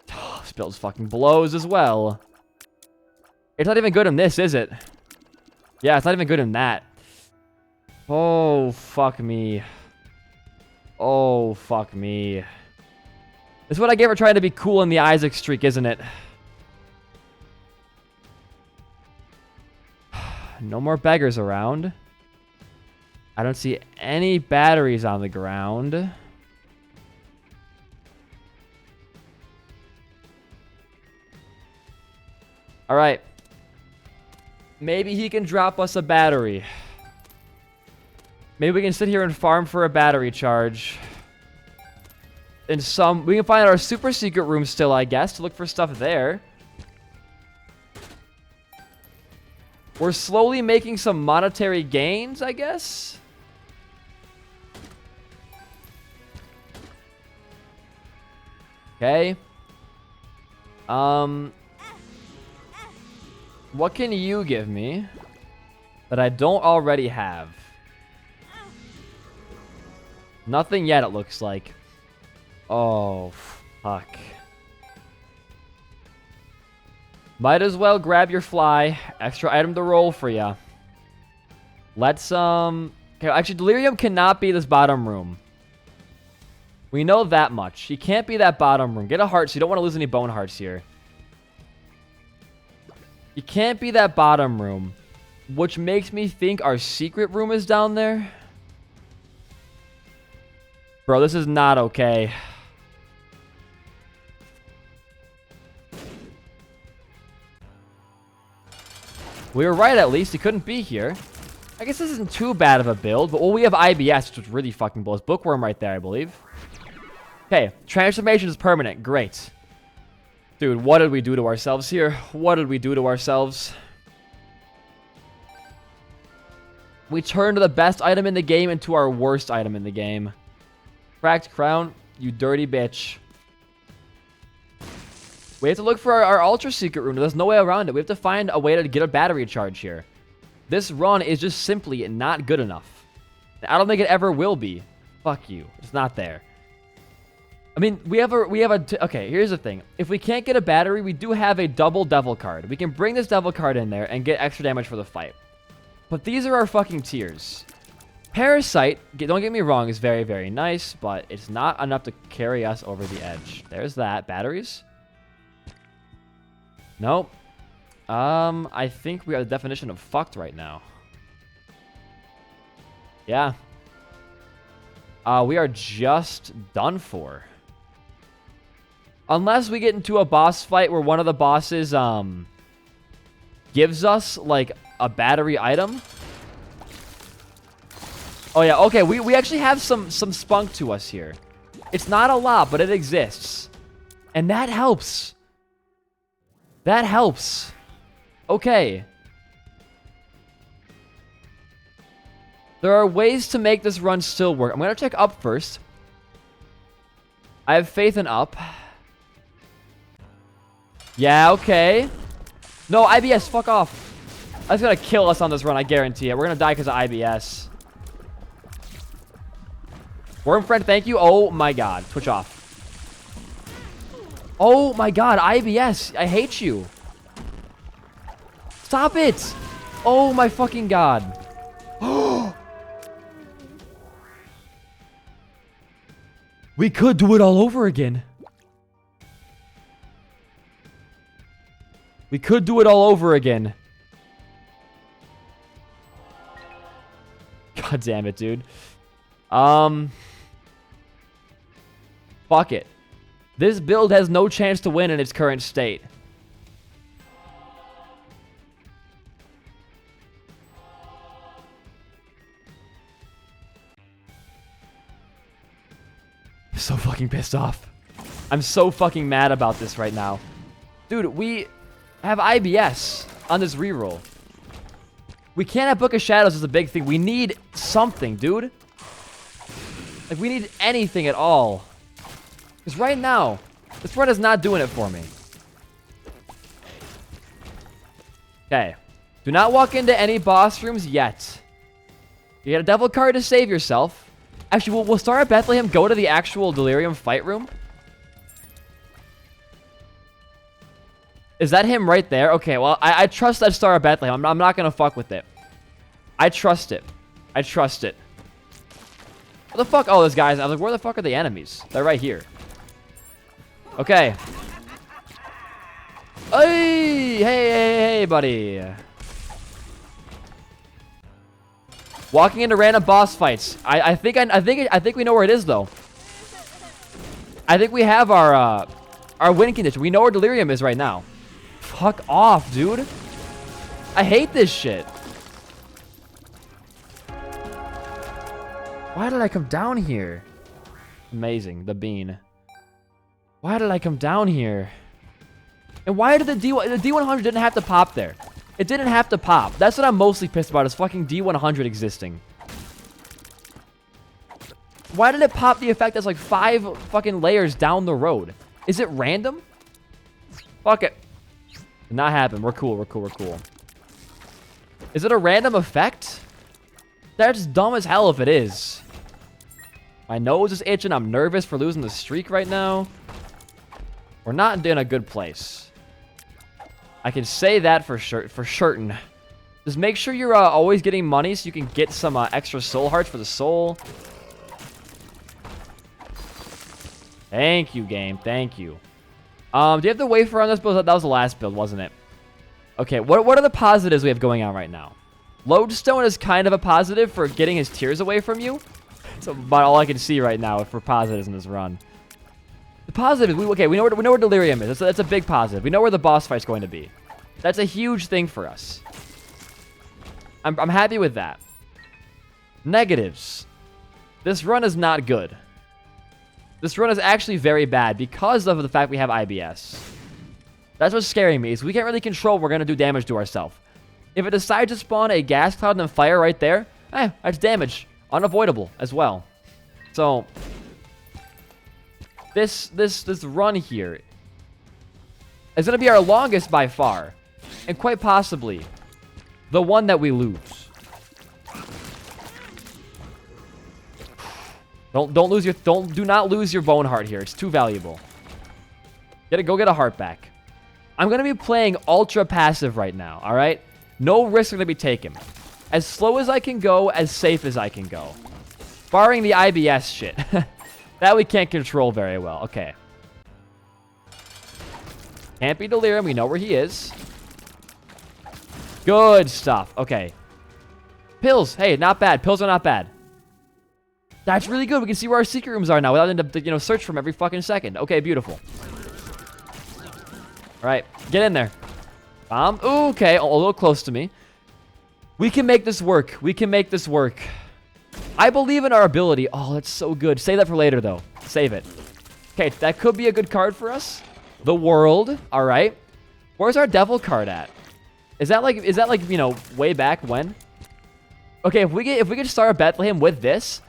This build fucking blows as well. It's not even good in this, is it? Yeah, it's not even good in that. Oh, fuck me. Oh, fuck me. This is what I get for trying to be cool in the Isaac streak, isn't it? No more beggars around. I don't see any batteries on the ground. Alright. Maybe he can drop us a battery. Maybe we can sit here and farm for a battery charge. We can find our super secret room still, I guess, to look for stuff there. We're slowly making some monetary gains, I guess. Okay. What can you give me that I don't already have? Nothing yet, it looks like. Oh, fuck. Might as well grab your fly. Extra item to roll for ya. Let's, okay, actually, Delirium cannot be this bottom room. We know that much. He can't be that bottom room. Get a heart, so you don't want to lose any bone hearts here. You can't be that bottom room, which makes me think our secret room is down there. Bro, this is not okay. We were right, at least. He couldn't be here. I guess this isn't too bad of a build, but well, we have IBS, which was really fucking blows. Bookworm right there, I believe. Okay, transformation is permanent. Great. Dude, what did we do to ourselves here? What did we do to ourselves? We turned the best item in the game into our worst item in the game. Cracked crown, you dirty bitch. We have to look for our ultra secret room. There's no way around it. We have to find a way to get a battery charge here. This run is just simply not good enough. I don't think it ever will be. Fuck you. It's not there. I mean, okay, here's the thing. If we can't get a battery, we do have a double devil card. We can bring this devil card in there and get extra damage for the fight. But these are our fucking tiers. Parasite, don't get me wrong, is very, very nice, but it's not enough to carry us over the edge. There's that. Batteries? Nope. I think we are the definition of fucked right now. Yeah. We are just done for. Unless we get into a boss fight where one of the bosses, gives us, like, a battery item. Oh, yeah, okay, we actually have some spunk to us here. It's not a lot, but it exists. And that helps. That helps. Okay. There are ways to make this run still work. I'm going to check up first. I have faith in up. Yeah, okay. No, IBS, fuck off. That's going to kill us on this run, I guarantee it. We're going to die because of IBS. Worm friend, thank you. Oh my god. Twitch off. Oh my god, IBS. I hate you. Stop it. Oh my fucking god. We could do it all over again. We could do it all over again. God damn it, dude. Fuck it. This build has no chance to win in its current state. I'm so fucking pissed off. I'm so fucking mad about this right now. Dude, we have IBS on this reroll. We can't have Book of Shadows as a big thing. We need something, dude. Like, we need anything at all. Because right now, this run is not doing it for me. Okay. Do not walk into any boss rooms yet. You get a devil card to save yourself. Actually, we'll start at Bethlehem, go to the actual Delirium fight room. Is that him right there? Okay, well, I trust that Star of Bethlehem. I'm not going to fuck with it. I trust it. I trust it. What the fuck? Oh, those guys. I was like, where the fuck are the enemies? They're right here. Okay. Hey, hey, buddy. Walking into random boss fights. I think we know where it is, though. I think we have our win condition. We know where Delirium is right now. Fuck off, dude. I hate this shit. Why did I come down here? Amazing. The bean. Why did I come down here? And why did the D100 didn't have to pop there? It didn't have to pop. That's what I'm mostly pissed about, is fucking D100 existing. Why did it pop the effect that's like 5 fucking layers down the road? Is it random? Fuck it. Did not happen. We're cool. We're cool. We're cool. Is it a random effect? That's dumb as hell if it is. My nose is itching. I'm nervous for losing the streak right now. We're not in a good place. I can say that for certain. Just make sure you're always getting money so you can get some extra soul hearts for the soul. Thank you, game. Thank you. Do you have to wait for on this build? That was the last build, wasn't it? Okay, what are the positives we have going on right now? Lodestone is kind of a positive for getting his tears away from you. That's about all I can see right now for positives in this run. The positive is, we know where Delirium is. That's a big positive. We know where the boss fight's going to be. That's a huge thing for us. I'm happy with that. Negatives. This run is not good. This run is actually very bad because of the fact we have IBS. That's what's scaring me, is we can't really control we're going to do damage to ourselves. If it decides to spawn a gas cloud and then fire right there, that's damage. Unavoidable as well. So, this run here is going to be our longest by far. And quite possibly, the one that we lose. Do not lose your bone heart here. It's too valuable. Go get a heart back. I'm going to be playing ultra passive right now, all right? No risk going to be taken. As slow as I can go, as safe as I can go. Barring the IBS shit. That we can't control very well. Okay. Can't be Delirium. We know where he is. Good stuff. Okay. Pills. Hey, not bad. Pills are not bad. That's really good. We can see where our secret rooms are now without having to, search for them every fucking second. Okay, beautiful. All right, get in there. Bomb. Ooh, okay, a little close to me. We can make this work. We can make this work. I believe in our ability. Oh, that's so good. Save that for later, though. Save it. Okay, that could be a good card for us. The World. All right. Where's our Devil card at? Is that like way back when? Okay, if we get Star Bethlehem with this,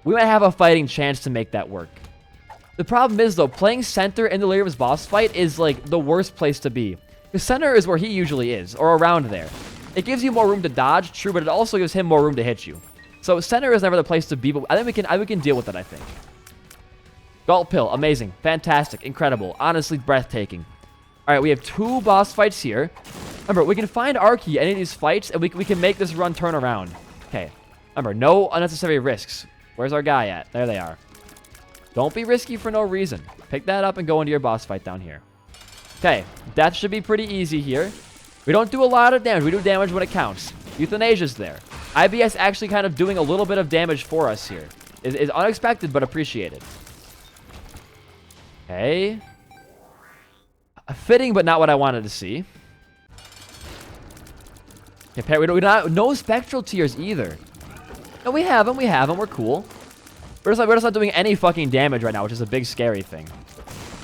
we might have a fighting chance to make that work. The problem is, though, playing center in Delirium's boss fight is, like, the worst place to be. The center is where he usually is, or around there. It gives you more room to dodge, true, but it also gives him more room to hit you. So center is never the place to be, but I think we can deal with it, I think. Gulp Pill, amazing, fantastic, incredible, honestly breathtaking. All right, we have 2 boss fights here. Remember, we can find Arky any of these fights, and we can make this run turn around. Okay, remember, no unnecessary risks. Where's our guy at? There they are. Don't be risky for no reason. Pick that up and go into your boss fight down here. Okay, death should be pretty easy here. We don't do a lot of damage. We do damage when it counts. Euthanasia's there. IBS actually kind of doing a little bit of damage for us here. Is unexpected, but appreciated. Okay. Fitting, but not what I wanted to see. Okay, no spectral tears either. No, we have them. We have them. We're cool. We're just not doing any fucking damage right now, which is a big scary thing.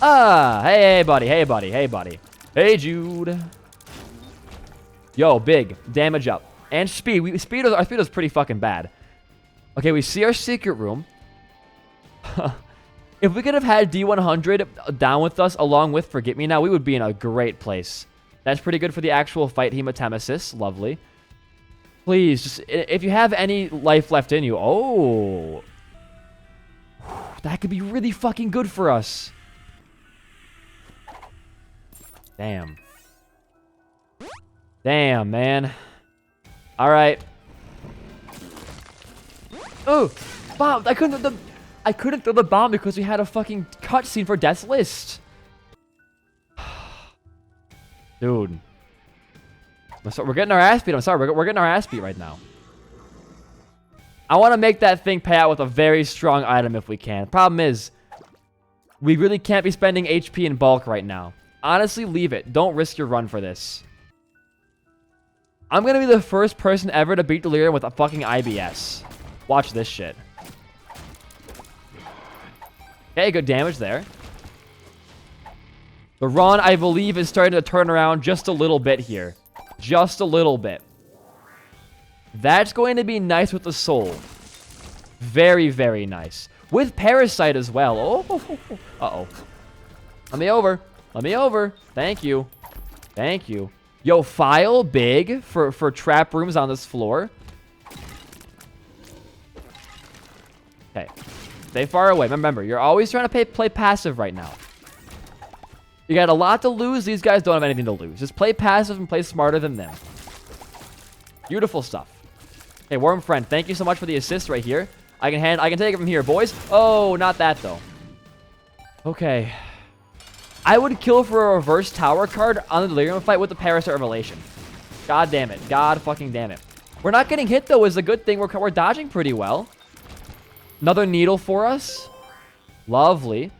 Ah, hey buddy, hey buddy, hey buddy. Hey Jude. Yo, big damage up. And speed. Our speed is pretty fucking bad. Okay, we see our secret room. If we could have had D100 down with us along with Forget Me Now, we would be in a great place. That's pretty good for the actual fight Hematemesis. Lovely. Please, just if you have any life left in you. Oh. That could be really fucking good for us. Damn. Damn, man. All right. Oh, bomb! I couldn't throw the bomb because we had a fucking cutscene for Death's List. Dude. We're getting our ass beat. I'm sorry, we're getting our ass beat right now. I want to make that thing pay out with a very strong item if we can. Problem is, we really can't be spending HP in bulk right now. Honestly, leave it. Don't risk your run for this. I'm going to be the first person ever to beat Delirium with a fucking IBS. Watch this shit. Okay, good damage there. The run, I believe, is starting to turn around just a little bit here. Just a little bit. That's going to be nice with the soul. Very, very nice. With Parasite as well. Oh, uh-oh. Let me over. Let me over. Thank you. Thank you. Yo, file big for trap rooms on this floor. Okay. Stay far away. Remember, you're always trying to play passive right now. You got a lot to lose. These guys don't have anything to lose. Just play passive and play smarter than them. Beautiful stuff. Hey, Worm Friend, thank you so much for the assist right here. I can take it from here, boys. Oh, not that, though. Okay. I would kill for a reverse tower card on the Delirium fight with the Parasite Revelation. God damn it. God fucking damn it. We're not getting hit, though, is a good thing. We're dodging pretty well. Another needle for us. Lovely.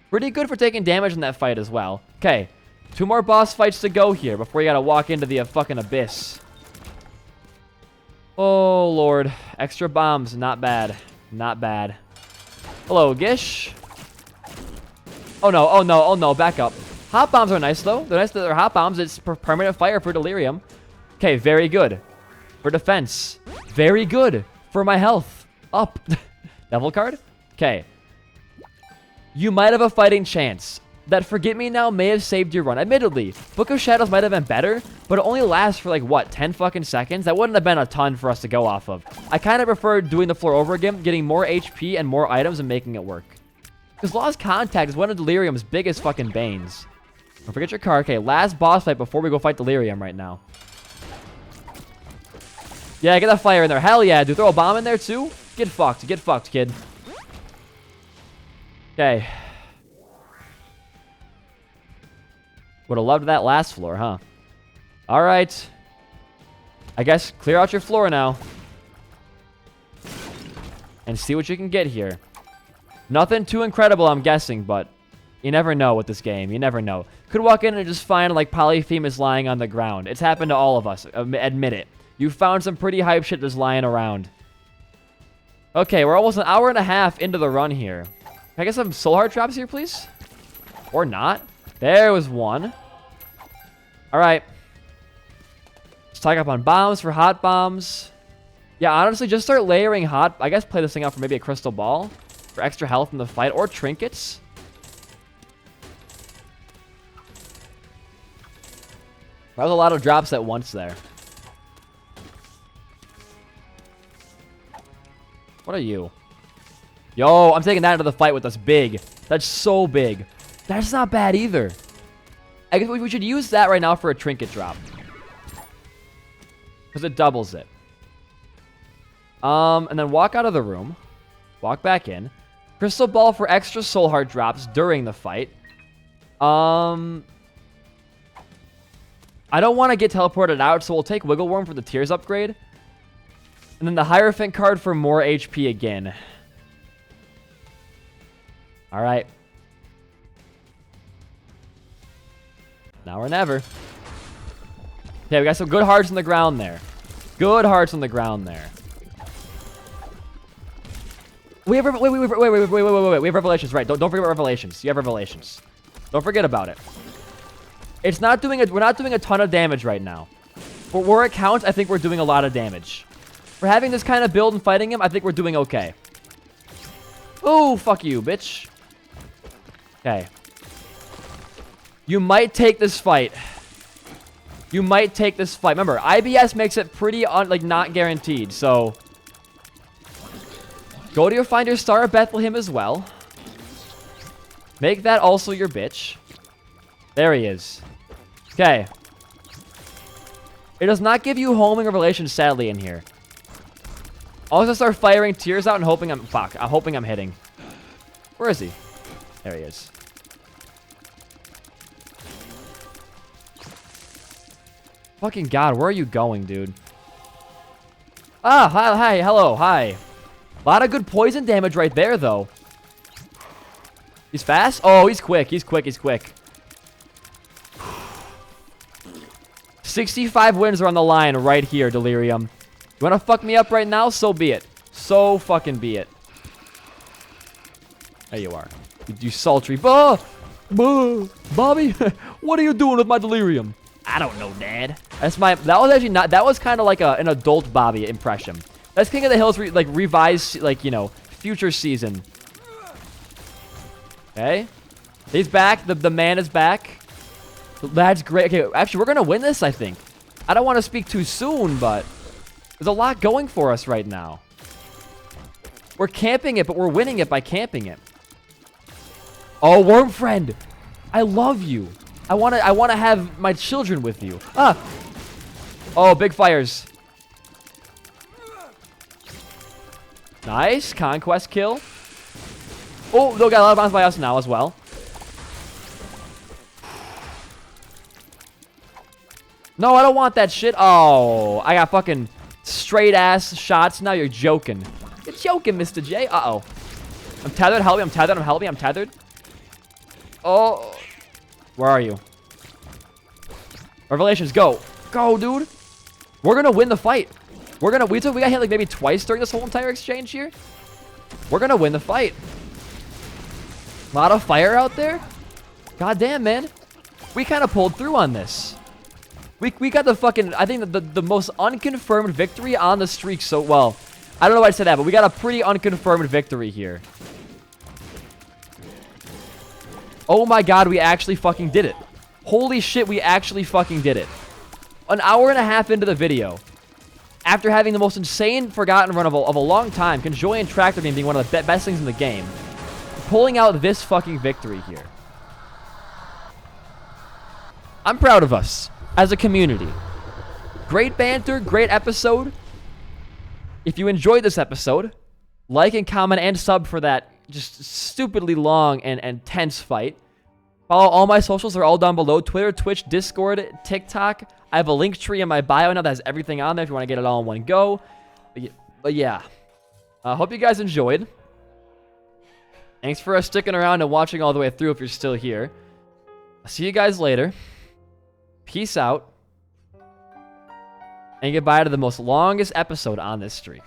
Pretty good for taking damage in that fight as well. Okay. 2 more boss fights to go here before you gotta walk into the fucking abyss. Oh, Lord. Extra bombs. Not bad. Not bad. Hello, Gish. Oh, no. Oh, no. Oh, no. Back up. Hot bombs are nice, though. They're nice that they're hot bombs. It's permanent fire for Delirium. Okay, very good. For defense. Very good. For my health. Up. Devil card? Okay. You might have a fighting chance. that Forget Me Now may have saved your run. Admittedly, Book of Shadows might have been better, but it only lasts for like, what, 10 fucking seconds? That wouldn't have been a ton for us to go off of. I kind of prefer doing the floor over again, getting more HP and more items and making it work. Because Lost Contact is one of Delirium's biggest fucking banes. Don't forget your card. Okay, last boss fight before we go fight Delirium right now. Yeah, get that fire in there. Hell yeah, dude. Throw a bomb in there too? Get fucked, kid. Okay. Would have loved that last floor, huh? Alright. I guess clear out your floor now. And see what you can get here. Nothing too incredible, I'm guessing, but you never know with this game. You never know. Could walk in and just find, like, Polyphemus lying on the ground. It's happened to all of us. Admit it. You found some pretty hype shit just lying around. Okay, we're almost an hour and a half into the run here. Can I get some soul heart drops here, please? Or not. There was one. Alright. Stock up on bombs for hot bombs. Yeah, honestly, just start layering hot... I guess play this thing out for maybe a crystal ball. For extra health in the fight. Or trinkets. That was a lot of drops at once there. What are you? Yo, I'm taking that into the fight with us. Big. That's so big. That's not bad either. I guess we should use that right now for a trinket drop. Because it doubles it. And then walk out of the room. Walk back in. Crystal ball for extra soul heart drops during the fight. I don't want to get teleported out, so we'll take Wiggle Worm for the Tears upgrade. And then the Hierophant card for more HP again. Alright. Now or never. Okay, we got some good hearts on the ground there. Good hearts on the ground there. We have wait. We have Revelations, right? Don't forget about Revelations. You have Revelations. Don't forget about it. It's not doing we're not doing a ton of damage right now. For where it counts, I think we're doing a lot of damage. For having this kind of build and fighting him, I think we're doing okay. Oh, fuck you, bitch. Okay. You might take this fight. You might take this fight. Remember, IBS makes it pretty, not guaranteed, so... Go to your Find Your Star of Bethlehem as well. Make that also your bitch. There he is. Okay. It does not give you homing or relations, sadly, in here. I'll just start firing tears out and hoping I'm... Fuck. I'm hoping I'm hitting. Where is he? There he is. Fucking God, where are you going, dude? Ah, hi, hello, hi. A lot of good poison damage right there, though. He's fast? Oh, he's quick, he's quick. 65 wins are on the line right here, Delirium. You wanna fuck me up right now? So be it. So fucking be it. There you are. You sultry. Bobby, what are you doing with my Delirium? I don't know, Dad. That was actually not, that was kind of like an adult Bobby impression. That's King of the Hills, revised, future season. Okay. He's back. The man is back. That's great. Okay, actually, we're going to win this, I think. I don't want to speak too soon, but there's a lot going for us right now. We're camping it, but we're winning it by camping it. Oh, Worm Friend. I love you. I want to have my children with you. Ah. Oh, big fires. Nice. Conquest kill. Oh, they got a lot of bounce by us now as well. No, I don't want that shit. Oh, I got fucking straight ass shots. Now you're joking. You're joking, Mr. J. Uh-oh. I'm tethered. Help me. I'm tethered. I'm tethered. Oh. Where are you? Revelations, go. Go, dude. We're going to win the fight. We got hit maybe twice during this whole entire exchange here. We're going to win the fight. A lot of fire out there. God damn, man. We kind of pulled through on this. We got the fucking, I think the most unconfirmed victory on the streak. So, well, I don't know why I said that, but we got a pretty unconfirmed victory here. Oh my god, we actually fucking did it. Holy shit, we actually fucking did it. An hour and a half into the video, after having the most insane forgotten run of a long time, Conjoy and Tractor Beam being one of the best things in the game, pulling out this fucking victory here. I'm proud of us as a community. Great banter, great episode. If you enjoyed this episode, like and comment and sub for that just stupidly long and tense fight. Follow all my socials. They're all down below. Twitter, Twitch, Discord, TikTok. I have a link tree in my bio now that has everything on there if you want to get it all in one go. But yeah. I hope you guys enjoyed. Thanks for sticking around and watching all the way through if you're still here. I'll see you guys later. Peace out. And goodbye to the most longest episode on this streak.